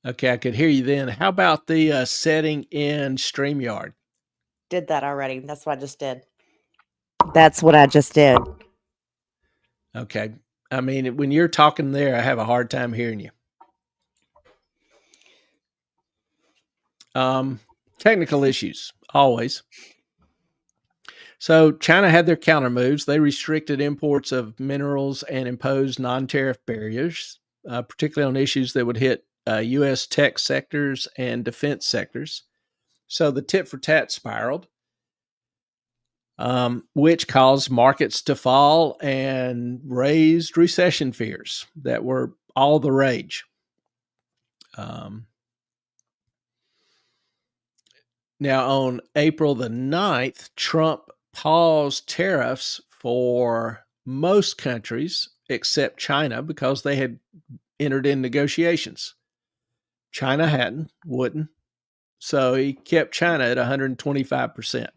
Okay, I could hear you then. How about the setting in StreamYard? Did that already. That's what I just did. That's what I just did. Okay. I mean, when you're talking there, I have a hard time hearing you. Technical issues, always. So China had their counter moves. They restricted imports of minerals and imposed non-tariff barriers, particularly on issues that would hit U.S. tech sectors and defense sectors. So the tit for tat spiraled, which caused markets to fall and raised recession fears that were all the rage. Now, on April the 9th, Trump paused tariffs for most countries except China because they had entered in negotiations. China wouldn't. So he kept China at 125%.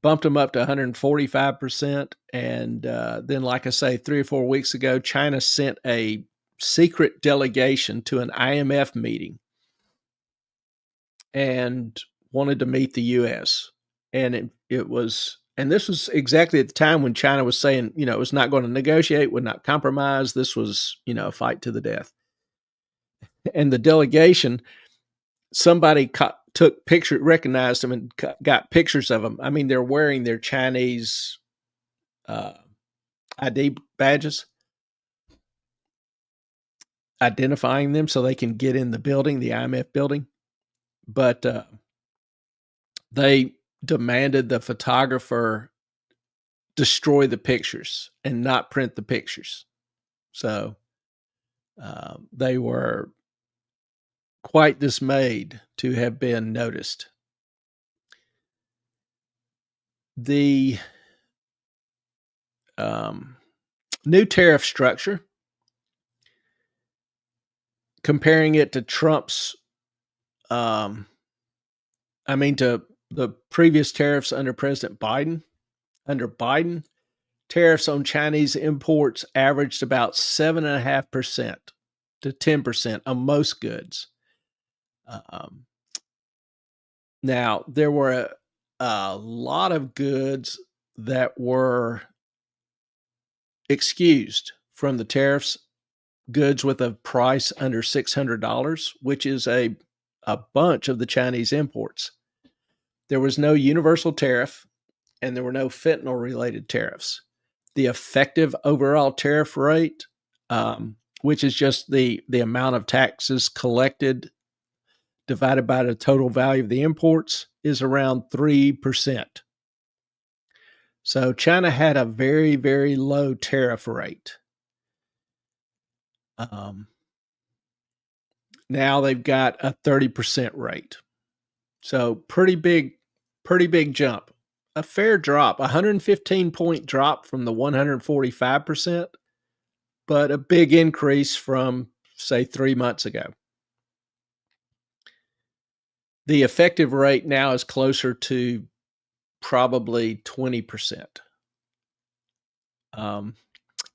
Bumped them up to 145%. And then, like I say, 3 or 4 weeks ago, China sent a secret delegation to an IMF meeting and wanted to meet the U.S. And it was, and this was exactly at the time when China was saying, it was not going to negotiate, would not compromise. This was, a fight to the death. And the delegation, somebody took picture, recognized them, and got pictures of them. I mean, they're wearing their Chinese ID badges, identifying them so they can get in the building, the IMF building. But they demanded the photographer destroy the pictures and not print the pictures. So they were quite dismayed to have been noticed. The new tariff structure, comparing it to Trump's, to the previous tariffs under President Biden. Under Biden, tariffs on Chinese imports averaged about 7.5% to 10% on most goods. Now, there were a lot of goods that were excused from the tariffs, goods with a price under $600, which is a bunch of the Chinese imports. There was no universal tariff, and there were no fentanyl-related tariffs. The effective overall tariff rate, which is just the amount of taxes collected divided by the total value of the imports, is around 3%. So China had a very, very low tariff rate. Now they've got a 30% rate. So pretty big jump. A fair drop, 115-point drop from the 145%, but a big increase from, say, 3 months ago. The effective rate now is closer to probably 20%.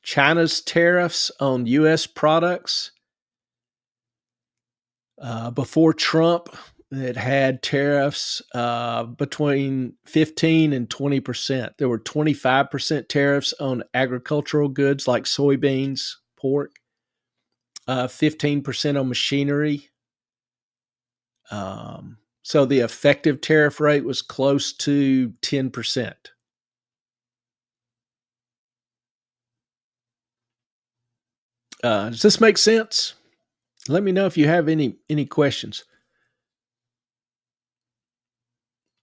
China's tariffs on U.S. products, before Trump, it had tariffs between 15 and 20%. There were 25% tariffs on agricultural goods like soybeans, pork, 15% on machinery. So the effective tariff rate was close to 10%. Does this make sense? Let me know if you have any questions.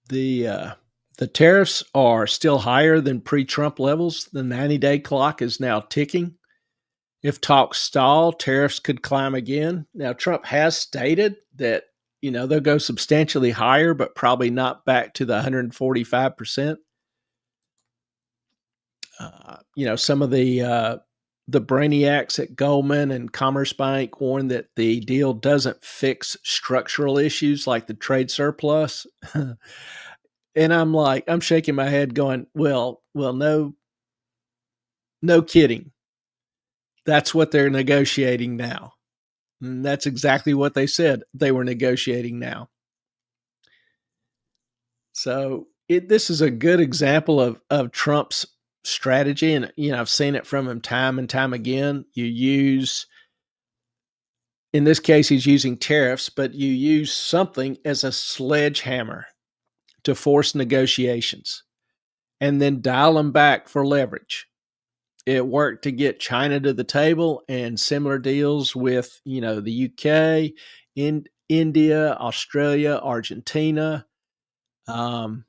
The tariffs are still higher than pre-Trump levels. The 90-day clock is now ticking. If talks stall, tariffs could climb again. Now, Trump has stated that, they'll go substantially higher, but probably not back to the 145%. Some of the brainiacs at Goldman and Commerce Bank warned that the deal doesn't fix structural issues like the trade surplus. And I'm shaking my head going, well, no kidding. That's what they're negotiating now. And that's exactly what they said they were negotiating now. So this is a good example of Trump's strategy. And, I've seen it from him time and time again. You use in this case, he's using tariffs, but you use something as a sledgehammer to force negotiations and then dial them back for leverage. It worked to get China to the table, and similar deals with, the UK, in India, Australia, Argentina, um,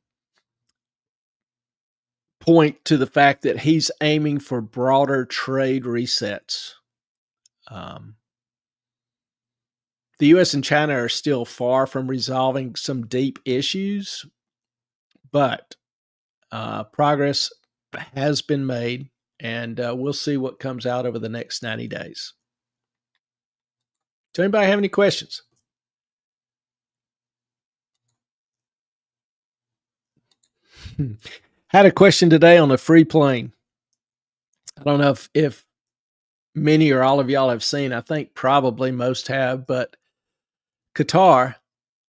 point to the fact that he's aiming for broader trade resets. The US and China are still far from resolving some deep issues, but progress has been made, and we'll see what comes out over the next 90 days. Does anybody have any questions? Had a question today on a free plane. I don't know if many or all of y'all have seen. I think probably most have, but Qatar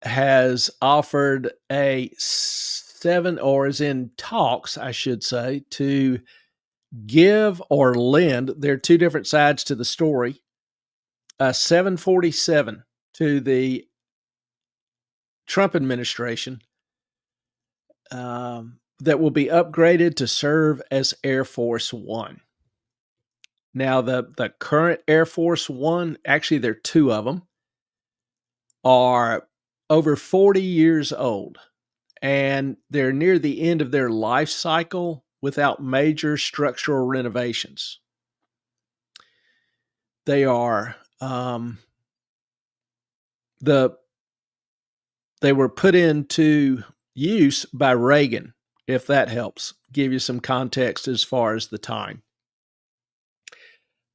has offered a or is in talks, I should say, to give or lend. There are two different sides to the story. A 747 to the Trump administration that will be upgraded to serve as Air Force One. Now, the current Air Force One, actually, there are two of them, are over 40 years old, and they're near the end of their life cycle without major structural renovations. They are they were put into use by Reagan, if that helps give you some context as far as the time.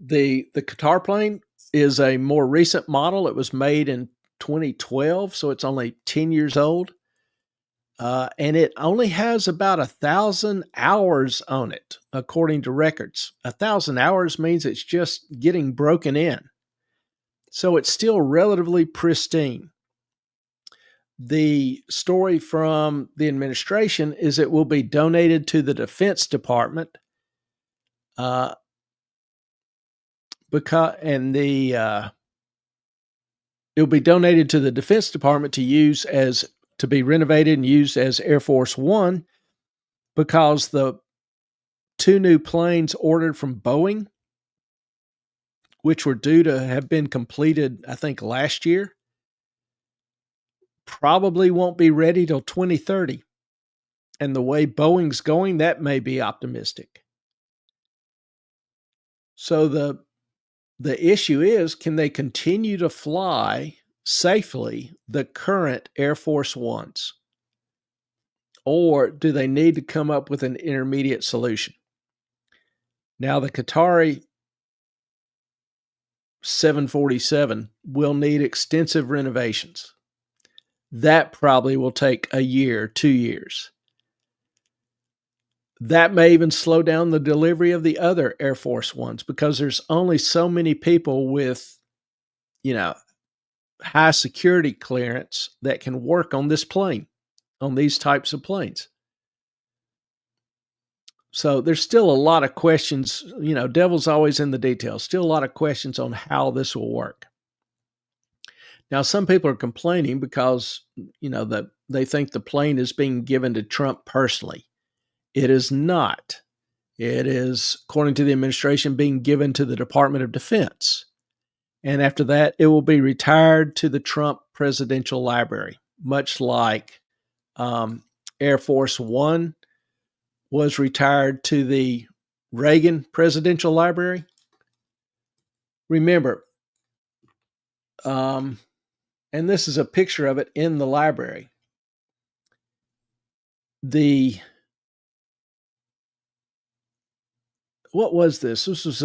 The Qatar plane is a more recent model. It was made in 2012, so it's only 10 years old. And it only has about 1,000 hours on it, according to records. 1,000 hours means it's just getting broken in. So it's still relatively pristine. The story from the administration is it will be donated to the Defense Department, it'll be donated to the Defense Department to be renovated and used as Air Force One, because the two new planes ordered from Boeing, which were due to have been completed, I think, last year, probably won't be ready till 2030. And the way Boeing's going, that may be optimistic. So the issue is, can they continue to fly safely the current Air Force Ones? Or do they need to come up with an intermediate solution? Now, the Qatari 747 will need extensive renovations. That probably will take a year, 2 years. That may even slow down the delivery of the other Air Force Ones, because there's only so many people with, high security clearance that can work on this plane, on these types of planes. So there's still a lot of questions. Devil's always in the details. Still a lot of questions on how this will work. Now, some people are complaining because, that they think the plane is being given to Trump personally. It is not. It is, according to the administration, being given to the Department of Defense. And after that, it will be retired to the Trump Presidential Library, much like Air Force One was retired to the Reagan Presidential Library. Remember, and this is a picture of it in the library. What was this? This was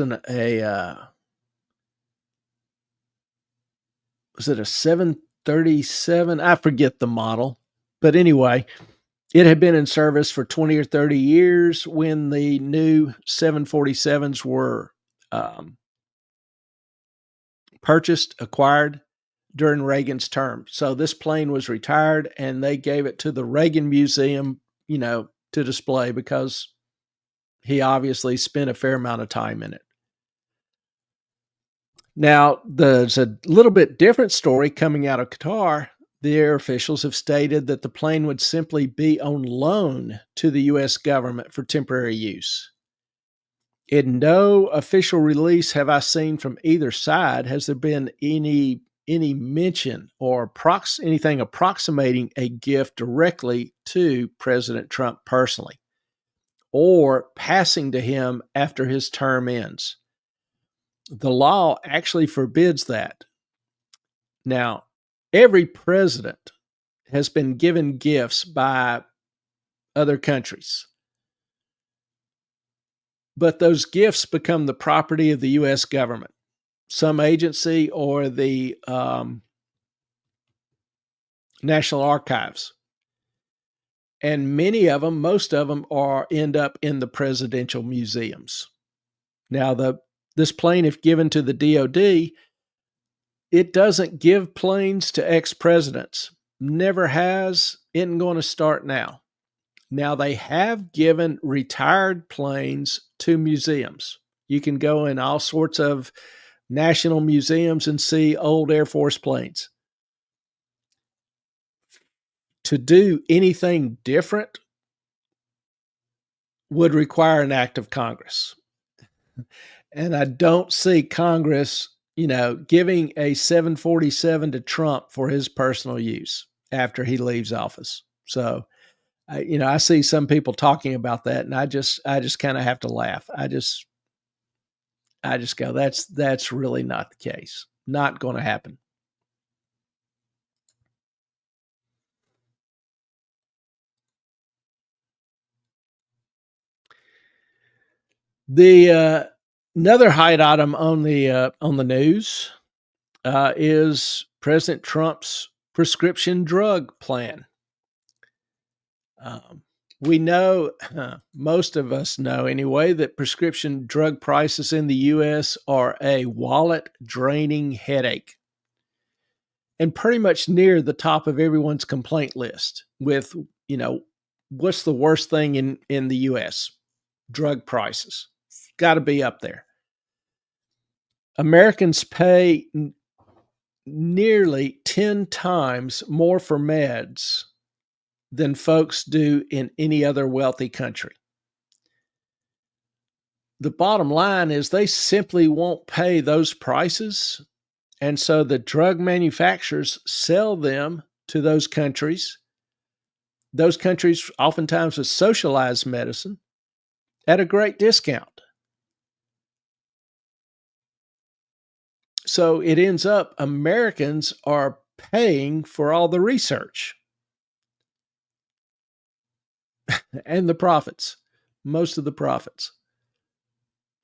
was it a 737? I forget the model. But anyway, it had been in service for 20 or 30 years when the new 747s were acquired during Reagan's term. So this plane was retired, and they gave it to the Reagan Museum, to display, because he obviously spent a fair amount of time in it. Now, there's a little bit different story coming out of Qatar. Their officials have stated that the plane would simply be on loan to the U.S. government for temporary use. In no official release have I seen from either side has there been any mention or anything approximating a gift directly to President Trump personally or passing to him after his term ends. The law actually forbids that. Now, every president has been given gifts by other countries, but those gifts become the property of the U.S. government, some agency, or the National Archives. And many of them, most of them, end up in the presidential museums. Now, this plane, if given to the DOD, it doesn't give planes to ex-presidents. Never has, isn't going to start now. Now, they have given retired planes to museums. You can go in all sorts of national museums and see old Air Force planes. To do anything different would require an act of Congress. And I don't see Congress, giving a 747 to Trump for his personal use after he leaves office. So, I see some people talking about that, and I just kind of have to laugh. I just go, that's really not the case. Not going to happen. The another hot item on the news is President Trump's prescription drug plan. We know, most of us know anyway, that prescription drug prices in the U.S. are a wallet-draining headache and pretty much near the top of everyone's complaint list with, what's the worst thing in the U.S.? Drug prices. Got to be up there. Americans pay nearly 10 times more for meds than folks do in any other wealthy country. The bottom line is they simply won't pay those prices, and so the drug manufacturers sell them to those countries. Those countries oftentimes with socialized medicine at a great discount. So it ends up Americans are paying for all the research and the profits, most of the profits.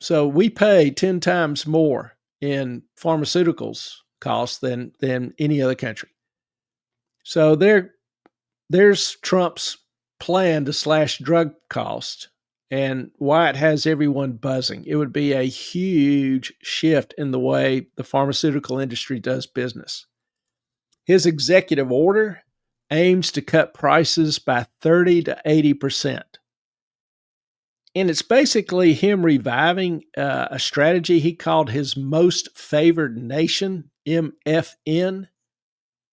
So we pay 10 times more in pharmaceuticals costs than any other country. So there's Trump's plan to slash drug cost and why it has everyone buzzing. It would be a huge shift in the way the pharmaceutical industry does business. His executive order aims to cut prices by 30 to 80%. And it's basically him reviving a strategy he called his most favored nation, MFN,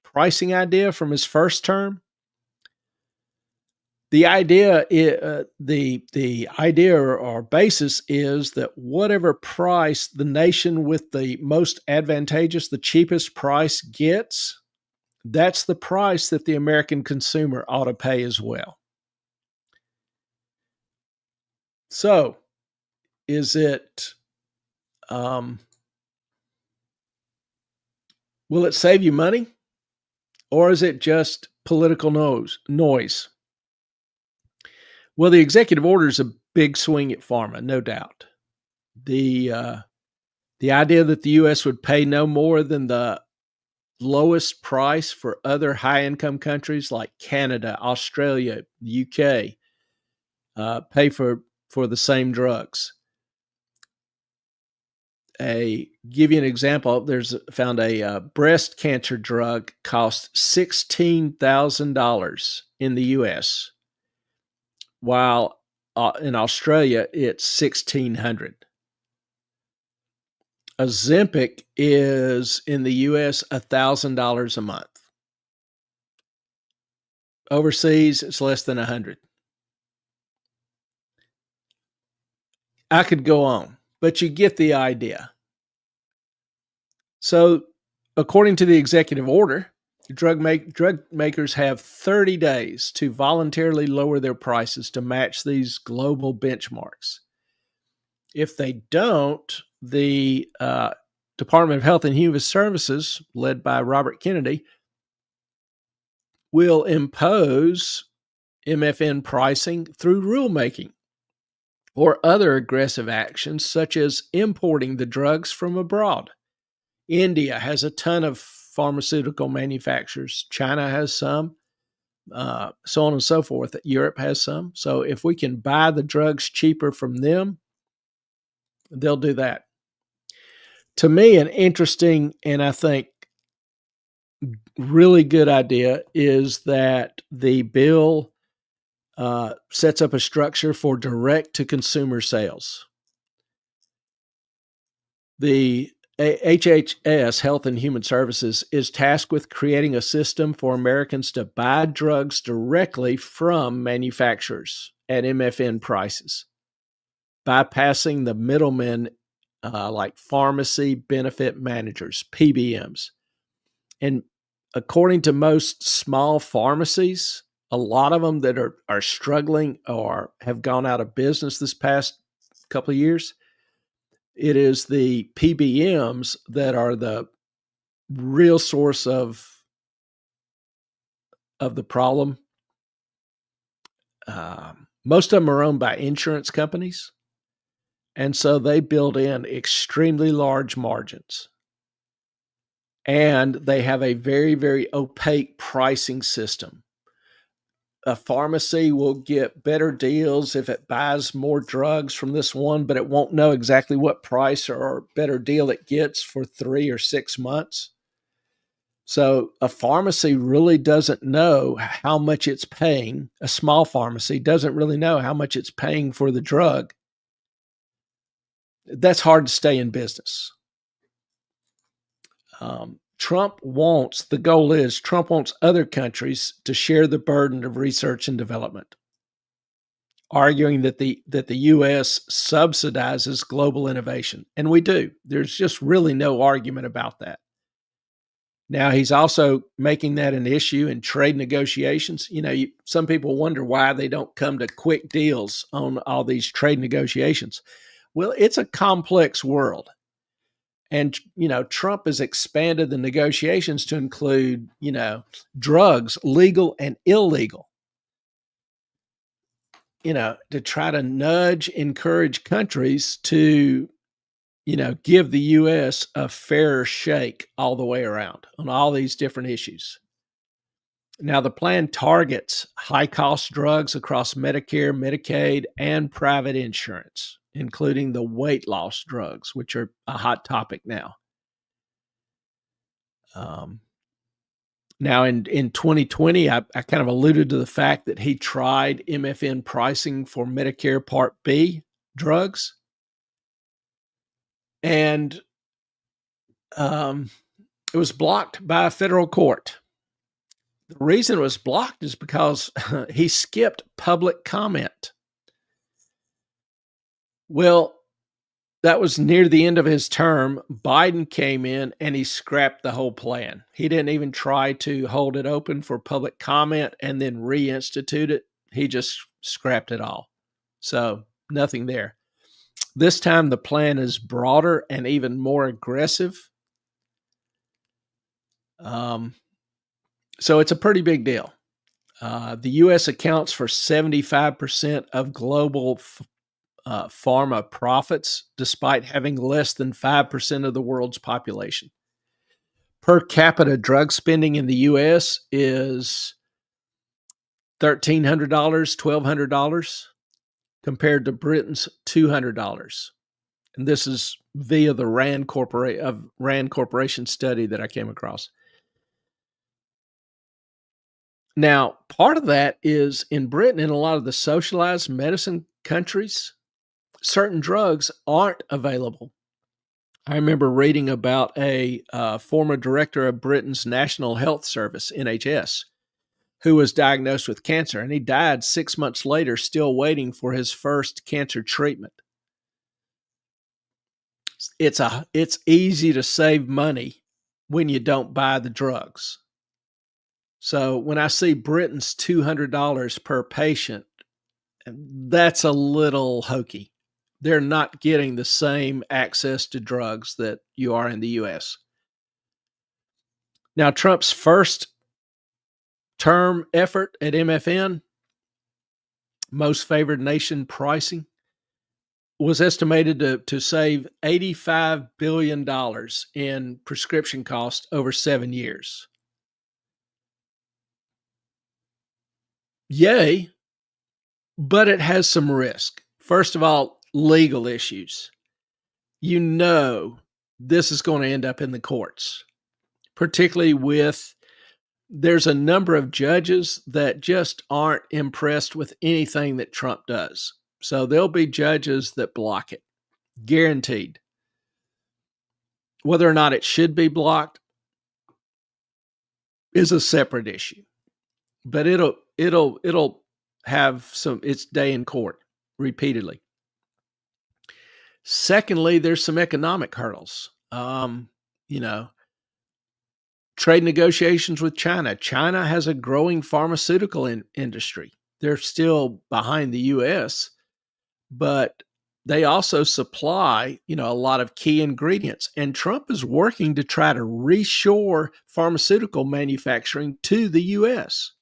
pricing idea from his first term. The idea, the idea or basis is that whatever price the nation with the most advantageous, the cheapest price gets, that's the price that the American consumer ought to pay as well. So, is it, will it save you money? Or is it just political noise? Well, the executive order is a big swing at pharma, no doubt. The idea that the U.S. would pay no more than the lowest price for other high-income countries like Canada, Australia, the UK, pay for the same drugs. Give you an example. Found a breast cancer drug cost $16,000 in the U.S., while in Australia it's $1,600. Ozempic is in the US $1,000 a month. Overseas, it's less than 100. I could go on, but you get the idea. So, according to the executive order, drug makers have 30 days to voluntarily lower their prices to match these global benchmarks. If they don't, the Department of Health and Human Services, led by Robert Kennedy, will impose MFN pricing through rulemaking or other aggressive actions, such as importing the drugs from abroad. India has a ton of pharmaceutical manufacturers. China has some, so on and so forth. Europe has some. So if we can buy the drugs cheaper from them, they'll do that. To me, an interesting and I think really good idea is that the bill sets up a structure for direct to consumer sales. The HHS, Health and Human Services, is tasked with creating a system for Americans to buy drugs directly from manufacturers at MFN prices, bypassing the middlemen like pharmacy benefit managers, PBMs. And according to most small pharmacies, a lot of them that are struggling or have gone out of business this past couple of years, it is the PBMs that are the real source of the problem. Most of them are owned by insurance companies, and so they build in extremely large margins. And they have a very, very opaque pricing system. A pharmacy will get better deals if it buys more drugs from this one, but it won't know exactly what price or better deal it gets for 3 or 6 months. So a pharmacy really doesn't know how much it's paying. A small pharmacy doesn't really know how much it's paying for the drug. That's hard to stay in business. Trump wants other countries to share the burden of research and development, arguing that the U.S. subsidizes global innovation. And we do. There's just really no argument about that. Now, he's also making that an issue in trade negotiations. Some people wonder why they don't come to quick deals on all these trade negotiations. Well, it's a complex world. And, Trump has expanded the negotiations to include, drugs, legal and illegal, to try to encourage countries to, give the U.S. a fairer shake all the way around on all these different issues. Now, the plan targets high-cost drugs across Medicare, Medicaid, and private insurance, including the weight loss drugs, which are a hot topic now. Now, in 2020, I kind of alluded to the fact that he tried MFN pricing for Medicare Part B drugs. And it was blocked by a federal court. The reason it was blocked is because he skipped public comment. Well, that was near the end of his term. Biden came in and he scrapped the whole plan. He didn't even try to hold it open for public comment and then reinstitute it. He just scrapped it all. So nothing there. This time the plan is broader and even more aggressive. So it's a pretty big deal. The U.S. accounts for 75% of global pharma profits, despite having less than 5% of the world's population. Per capita drug spending in the U.S. is $1,300, $1,200, compared to Britain's $200. And this is via the Rand Corporation study that I came across. Now, part of that is in Britain, in a lot of the socialized medicine countries, certain drugs aren't available I remember reading about a former director of Britain's National Health Service, NHS, who was diagnosed with cancer, and he died 6 months later, still waiting for his first cancer treatment. It's easy to save money when you don't buy the drugs. So when I see Britain's $200 per patient, that's a little hokey. They're not getting the same access to drugs that you are in the US. Now, Trump's first term effort at MFN, most favored nation pricing, was estimated to save $85 billion in prescription costs over 7 years. Yay, but it has some risk. First of all, legal issues. You know this is going to end up in the courts, particularly with there's a number of judges that just aren't impressed with anything that Trump does. So there'll be judges that block it, guaranteed. Whether or not it should be blocked is a separate issue, but it'll have its day in court repeatedly. Secondly, there's some economic hurdles. You know, trade negotiations with China. China has a growing pharmaceutical industry. They're still behind the U.S., but they also supply, a lot of key ingredients. And Trump is working to try to reshore pharmaceutical manufacturing to the U.S.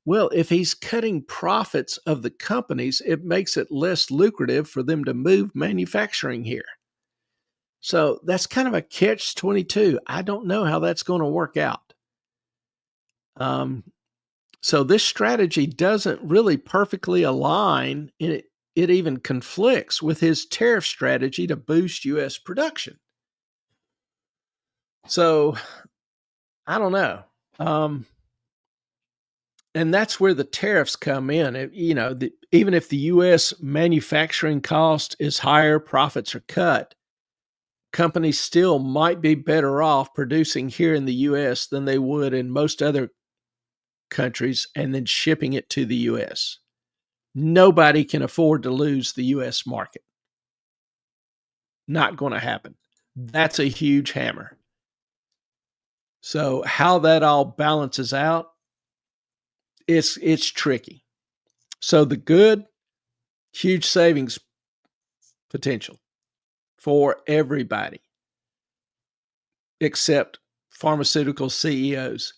Well, if he's cutting profits of the companies, it makes it less lucrative for them to move manufacturing here. So that's kind of a catch-22. I don't know how that's going to work out. So this strategy doesn't really perfectly align. It even conflicts with his tariff strategy to boost U.S. production. So I don't know. And that's where the tariffs come in. Even if the U.S. manufacturing cost is higher, profits are cut, companies still might be better off producing here in the U.S. than they would in most other countries and then shipping it to the U.S. Nobody can afford to lose the U.S. market. Not going to happen. That's a huge hammer. So how that all balances out, it's tricky. So the good, huge savings potential for everybody except pharmaceutical CEOs.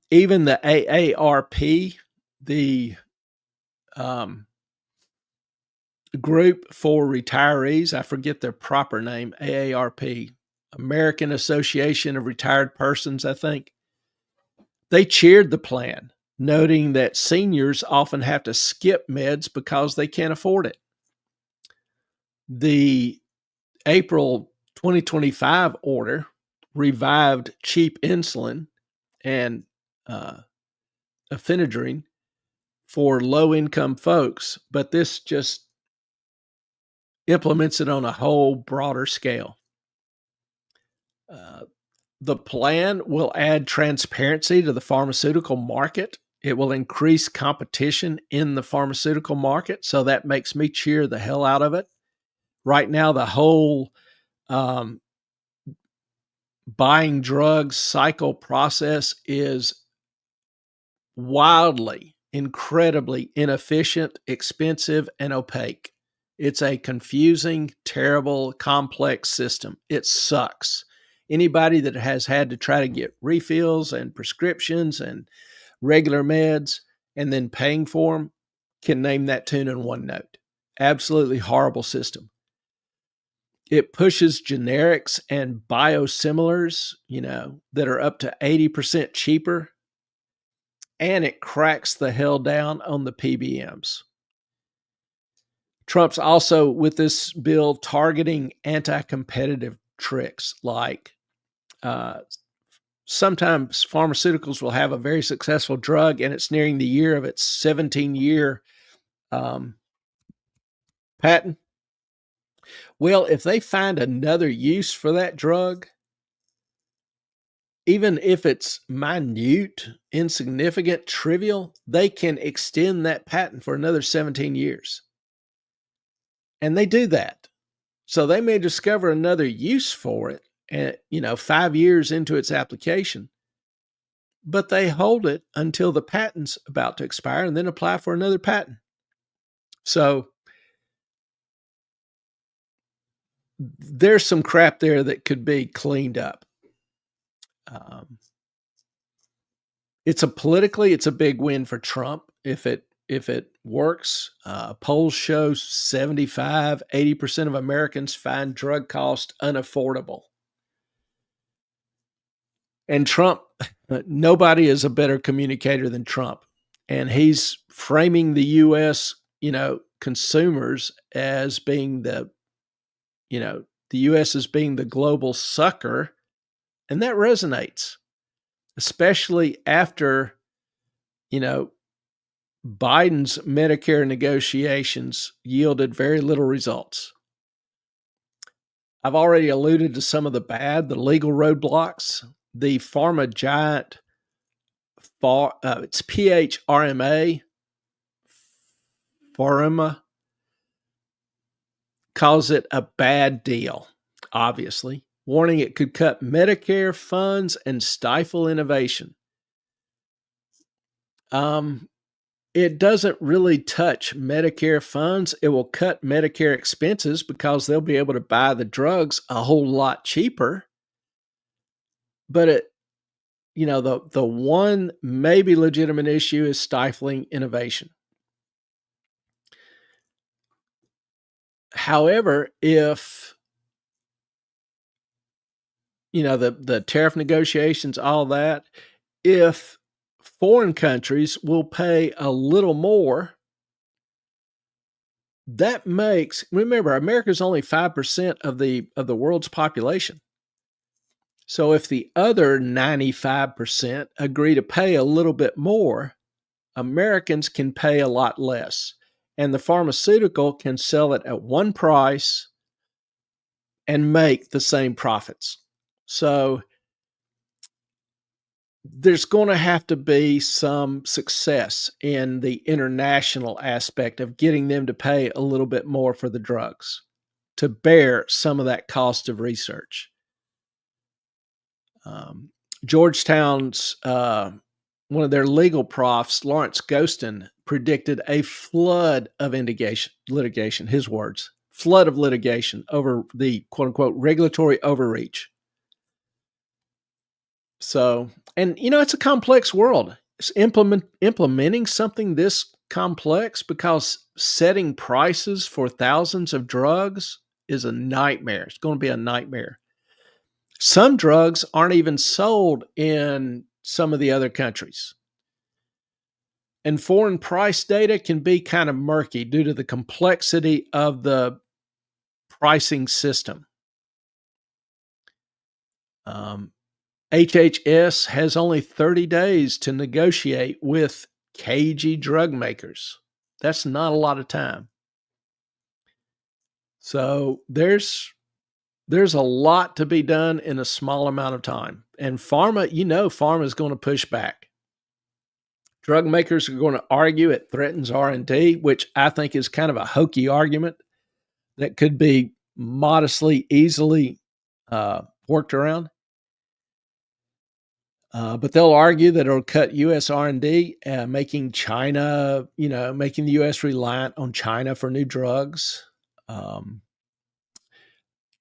Even the AARP, the group for retirees, I forget their proper name, AARP, American Association of Retired Persons, I think. They cheered the plan, noting that seniors often have to skip meds because they can't afford it. The April 2025 order revived cheap insulin and ephedrine for low-income folks, but this just implements it on a whole broader scale. The plan will add transparency to the pharmaceutical market. It will increase competition in the pharmaceutical market, so that makes me cheer the hell out of it. Right now, the whole buying drugs cycle process is wildly, incredibly inefficient, expensive, and opaque. It's a confusing, terrible, complex system. It sucks. Anybody that has had to try to get refills and prescriptions and regular meds and then paying for them can name that tune in one note. Absolutely horrible system. It pushes generics and biosimilars, that are up to 80% cheaper, and it cracks the hell down on the PBMs. Trump's also, with this bill, targeting anti-competitive tricks like sometimes pharmaceuticals will have a very successful drug and it's nearing the year of its 17-year patent. Well, if they find another use for that drug, even if it's minute, insignificant, trivial, they can extend that patent for another 17 years. And they do that. So they may discover another use for it, and 5 years into its application, but they hold it until the patent's about to expire and then apply for another patent. So there's some crap there that could be cleaned up. Um, it's a big win for Trump if it works. Polls show 75-80% of Americans find drug cost unaffordable. And Trump, nobody is a better communicator than Trump. And he's framing the U.S., consumers as being the U.S. as being the global sucker. And that resonates, especially after, Biden's Medicare negotiations yielded very little results. I've already alluded to some of the legal roadblocks. The pharma giant, it's PHRMA, pharma, calls it a bad deal, obviously, warning it could cut Medicare funds and stifle innovation. It doesn't really touch Medicare funds. It will cut Medicare expenses because they'll be able to buy the drugs a whole lot cheaper. But the one maybe legitimate issue is stifling innovation. However, if the tariff negotiations, all that, if foreign countries will pay a little more, that makes, remember, America's only 5% of the world's population. So if the other 95% agree to pay a little bit more, Americans can pay a lot less. And the pharmaceutical can sell it at one price and make the same profits. So there's going to have to be some success in the international aspect of getting them to pay a little bit more for the drugs to bear some of that cost of research. Georgetown's one of their legal profs, Lawrence Ghostin, predicted a flood of litigation, his words, flood of litigation over the quote unquote regulatory overreach. So, and it's a complex world. It's implementing something this complex, because setting prices for thousands of drugs is a nightmare. It's going to be a nightmare. Some drugs aren't even sold in some of the other countries. And foreign price data can be kind of murky due to the complexity of the pricing system. HHS has only 30 days to negotiate with cagey drug makers. That's not a lot of time. So there's a lot to be done in a small amount of time. And pharma is going to push back. Drug makers are going to argue it threatens R&D, which I think is kind of a hokey argument that could be easily worked around. But they'll argue that it'll cut U.S. R&D, making the U.S. reliant on China for new drugs.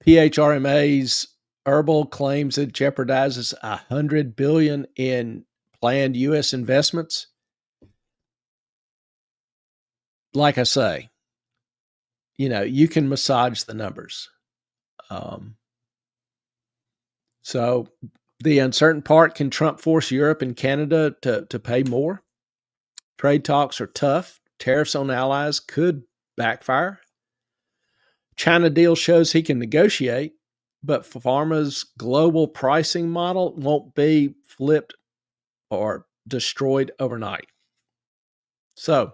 PHRMA's Herbal claims it jeopardizes $100 billion in planned U.S. investments. Like I say, you can massage the numbers. So the uncertain part, can Trump force Europe and Canada to pay more? Trade talks are tough. Tariffs on allies could backfire. China deal shows he can negotiate, but pharma's global pricing model won't be flipped or destroyed overnight. So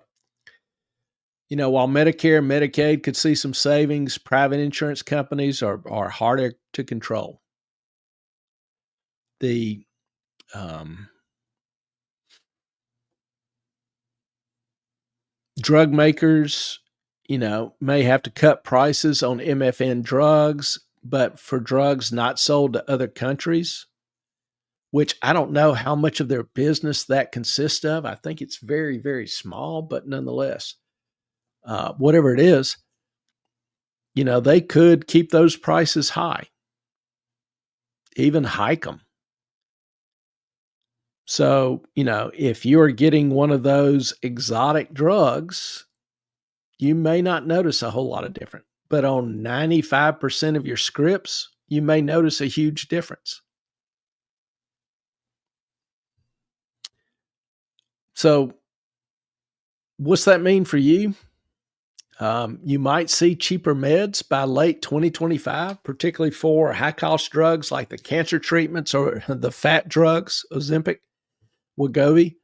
While Medicare and Medicaid could see some savings, private insurance companies are harder to control. The um, drug makers, may have to cut prices on MFN drugs, but for drugs not sold to other countries, which I don't know how much of their business that consists of. I think it's very, very small, but nonetheless, whatever it is, they could keep those prices high, even hike them. So, if you're getting one of those exotic drugs, you may not notice a whole lot of difference. But on 95% of your scripts, you may notice a huge difference. So, what's that mean for you? You might see cheaper meds by late 2025, particularly for high cost drugs like the cancer treatments or the fat drugs, Ozempic, Wegovy.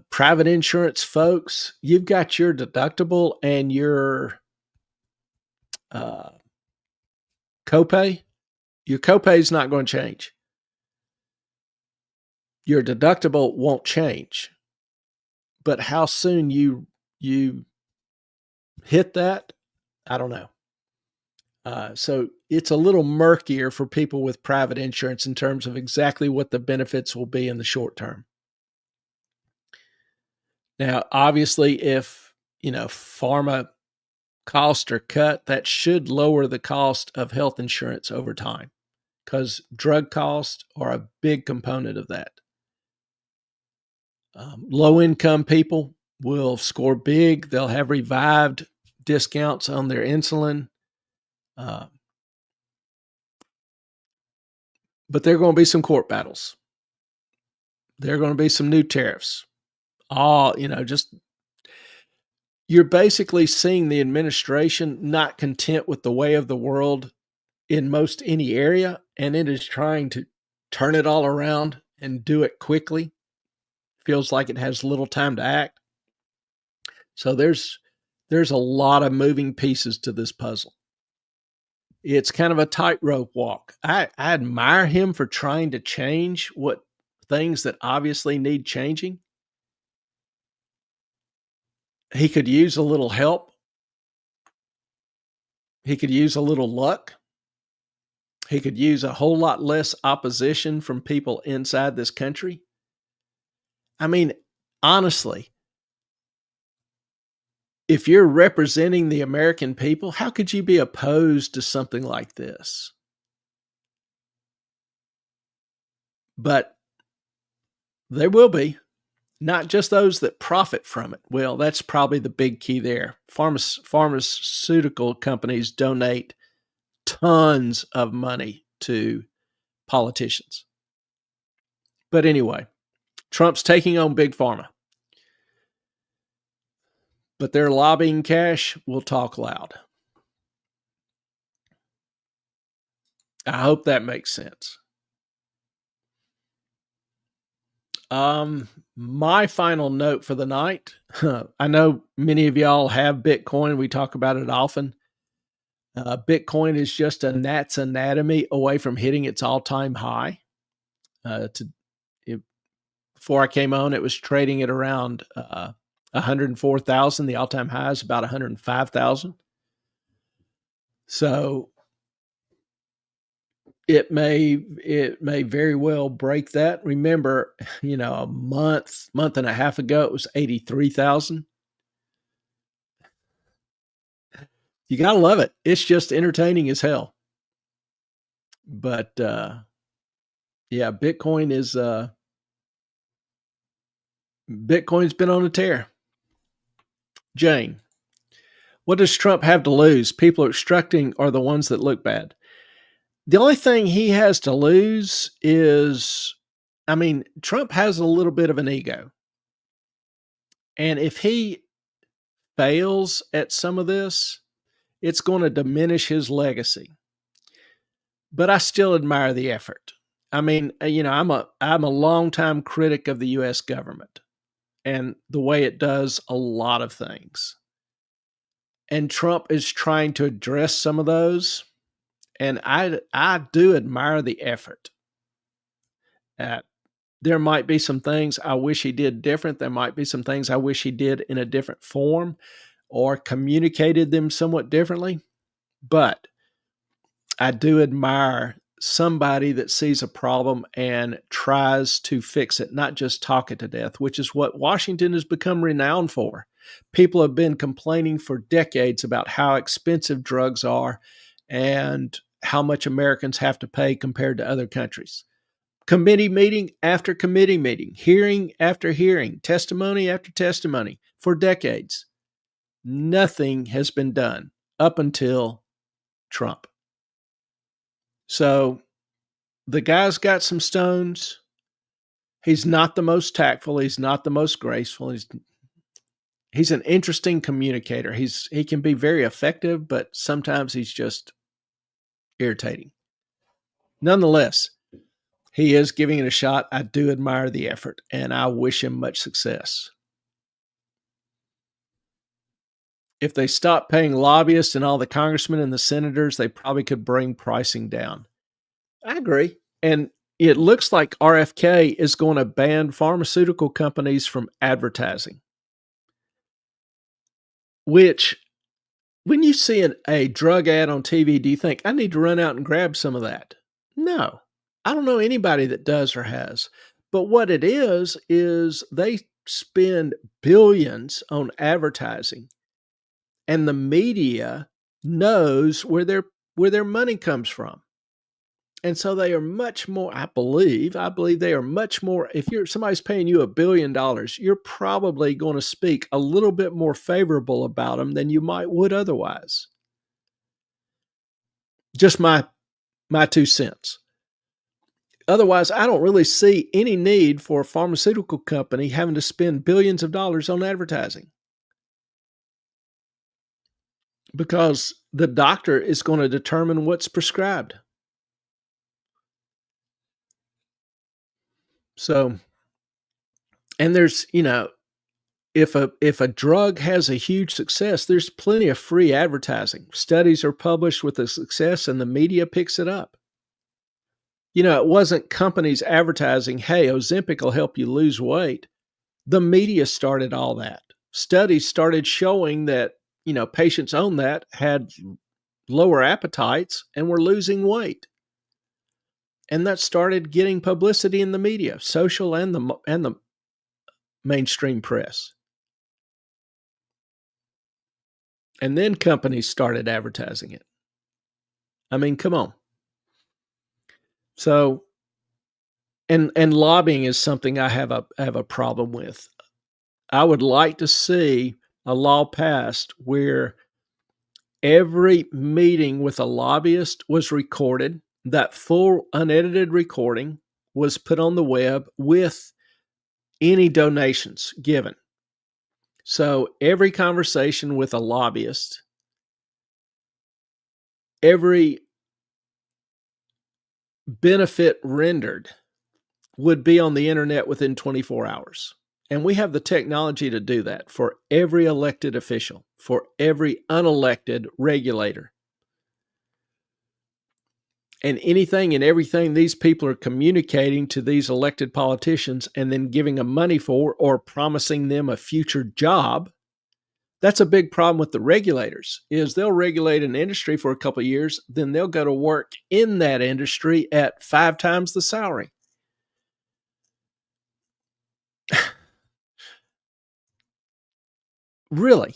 Private insurance folks, you've got your deductible and your copay. Your copay is not going to change. Your deductible won't change. But how soon you hit that, I don't know. So it's a little murkier for people with private insurance in terms of exactly what the benefits will be in the short term. Now, obviously, if pharma costs are cut, that should lower the cost of health insurance over time, because drug costs are a big component of that. Low income people will score big. They'll have revived discounts on their insulin. But there are going to be some court battles. There are going to be some new tariffs. You're basically seeing the administration not content with the way of the world in most any area, and it is trying to turn it all around and do it quickly. Feels like it has little time to act. So there's a lot of moving pieces to this puzzle. It's kind of a tightrope walk. I admire him for trying to change what things that obviously need changing. He could use a little help. He could use a little luck. He could use a whole lot less opposition from people inside this country. I mean, honestly, if you're representing the American people, how could you be opposed to something like this? But there will be, not just those that profit from it. Well, that's probably the big key there. Pharmaceutical companies donate tons of money to politicians. But anyway, Trump's taking on Big Pharma. But their lobbying cash will talk loud. I hope that makes sense. My final note for the night. I know many of y'all have Bitcoin. We talk about it often. Bitcoin is just a gnat's anatomy away from hitting its all-time high. Before I came on, it was trading at around 104,000. The all-time high is about 105,000. So it may very well break that. Remember, a month and a half ago, it was 83,000. You gotta love it. It's just entertaining as hell. But yeah, Bitcoin's been on a tear. Jane, what does Trump have to lose? People obstructing are the ones that look bad. The only thing he has to lose is, Trump has a little bit of an ego. And if he fails at some of this, it's going to diminish his legacy. But I still admire the effort. I'm a longtime critic of the U.S. government. and the way it does a lot of things. And Trump is trying to address some of those. And I do admire the effort. Uh, there might be some things I wish he did different. There might be some things I wish he did in a different form or communicated them somewhat differently. But I do admire somebody that sees a problem and tries to fix it, not just talk it to death, which is what Washington has become renowned for. People have been complaining for decades about how expensive drugs are and how much Americans have to pay compared to other countries. Committee meeting after committee meeting, hearing after hearing, testimony after testimony for decades. Nothing has been done up until Trump. So the guy's got some stones. He's not the most tactful. He's not the most graceful. He's an interesting communicator. He can be very effective, but sometimes he's just irritating. Nonetheless, he is giving it a shot. I do admire the effort, and I wish him much success. If they stop paying lobbyists and all the congressmen and the senators, they probably could bring pricing down. I agree. And it looks like RFK is going to ban pharmaceutical companies from advertising, which when you see a drug ad on TV, do you think, I need to run out and grab some of that? No. I don't know anybody that does or has. But what it is they spend billions on advertising, and the media knows where their money comes from. And so they are much more, I believe they are much more, if somebody's paying you $1 billion, you're probably going to speak a little bit more favorable about them than you would otherwise. Just my 2 cents. Otherwise, I don't really see any need for a pharmaceutical company having to spend billions of dollars on advertising, because the doctor is going to determine what's prescribed. So, and there's, if a drug has a huge success, there's plenty of free advertising. Studies are published with the success and the media picks it up. It wasn't companies advertising, hey, Ozempic will help you lose weight. The media started all that. Studies started showing that, patients on that had lower appetites and were losing weight. And that started getting publicity in the media, social and the mainstream press. And then companies started advertising it. I mean, come on. So, and lobbying is something I have a problem with. I would like to see a law passed where every meeting with a lobbyist was recorded. That full unedited recording was put on the web with any donations given. So every conversation with a lobbyist, every benefit rendered would be on the internet within 24 hours. And we have the technology to do that for every elected official, for every unelected regulator. And anything and everything these people are communicating to these elected politicians and then giving them money for or promising them a future job, that's a big problem with the regulators, is they'll regulate an industry for a couple of years, then they'll go to work in that industry at 5 times the salary. Really?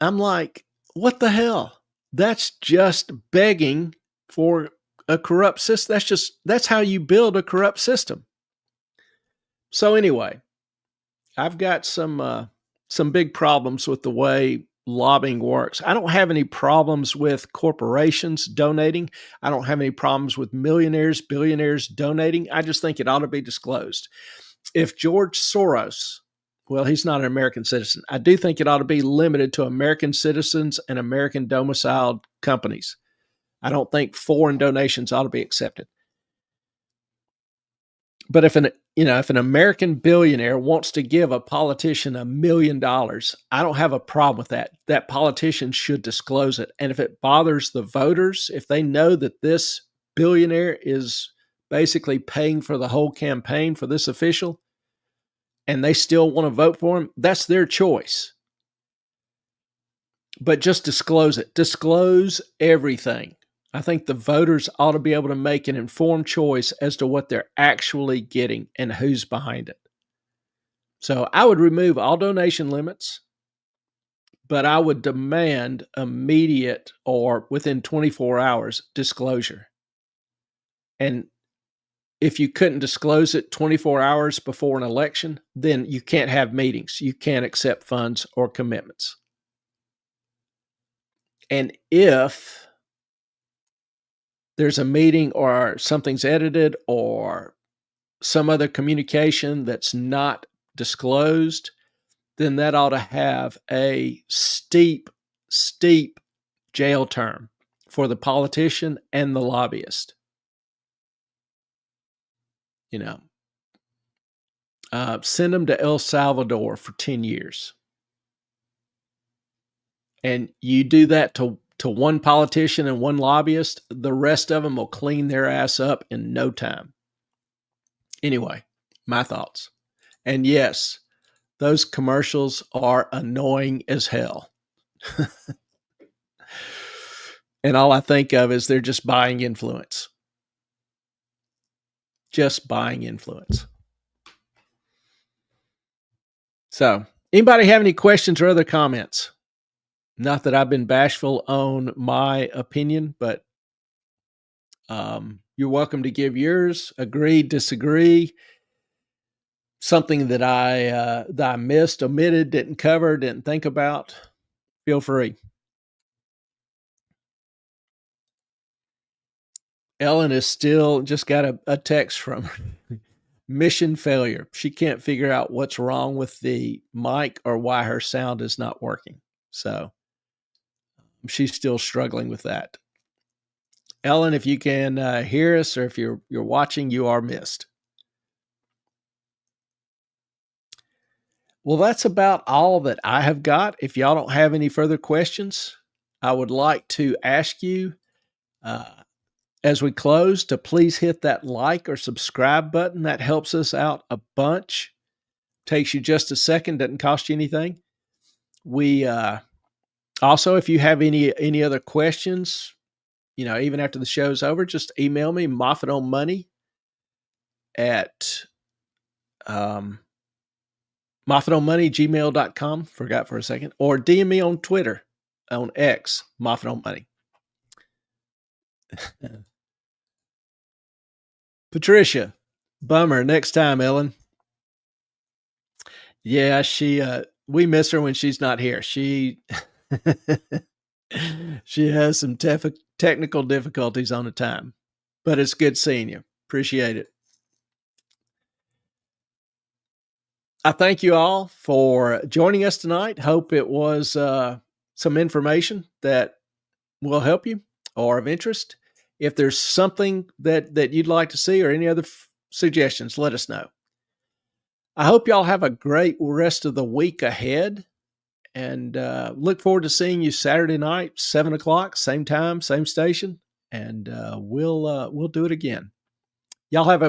I'm like, what the hell? That's just begging for a corrupt system. That's how you build a corrupt system. So anyway, I've got some big problems with the way lobbying works. I don't have any problems with corporations donating. I don't have any problems with millionaires, billionaires donating. I just think it ought to be disclosed. If George Soros, well, he's not an American citizen. I do think it ought to be limited to American citizens and American domiciled companies. I don't think foreign donations ought to be accepted. But if an American billionaire wants to give a politician $1 million, I don't have a problem with that. That politician should disclose it. And if it bothers the voters, if they know that this billionaire is basically paying for the whole campaign for this official and they still want to vote for him, that's their choice. But just disclose it. Disclose everything. I think the voters ought to be able to make an informed choice as to what they're actually getting and who's behind it. So I would remove all donation limits, but I would demand immediate or within 24 hours disclosure. And if you couldn't disclose it 24 hours before an election, then you can't have meetings. You can't accept funds or commitments. And if there's a meeting or something's edited or some other communication that's not disclosed, then that ought to have a steep jail term for the politician and the lobbyist. Send them to El Salvador for 10 years. And you do that to one politician and one lobbyist, the rest of them will clean their ass up in no time. Anyway, my thoughts. And yes, those commercials are annoying as hell. And all I think of is they're just buying influence. Just buying influence. So, anybody have any questions or other comments? Not that I've been bashful on my opinion, but you're welcome to give yours. Agree, disagree. Something that I missed, omitted, didn't cover, didn't think about. Feel free. Ellen is still just got a text from her. Mission failure. She can't figure out what's wrong with the mic or why her sound is not working. So she's still struggling with that. Ellen, if you can hear us or if you're watching, you are missed. Well, that's about all that I have got. If y'all don't have any further questions, I would like to ask you as we close to please hit that like or subscribe button. That helps us out a bunch. Takes you just a second, doesn't cost you anything. We also, if you have any other questions, even after the show's over, just email me, moffatonmoney at moffatonmoney@gmail.com. Forgot for a second. Or DM me on Twitter, on X, moffatonmoney. Patricia, bummer. Next time, Ellen. Yeah, we miss her when she's not here. She has some technical difficulties on the time, but it's good seeing you. Appreciate it. I thank you all for joining us tonight. Hope it was some information that will help you or of interest. If there's something that you'd like to see or any other suggestions, let us know. I hope y'all have a great rest of the week ahead, and look forward to seeing you Saturday night, 7:00, same time, same station, and we'll do it again. Y'all have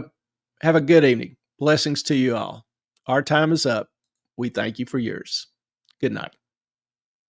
a good evening. Blessings to you all. Our time is up. We thank you for yours. Good night.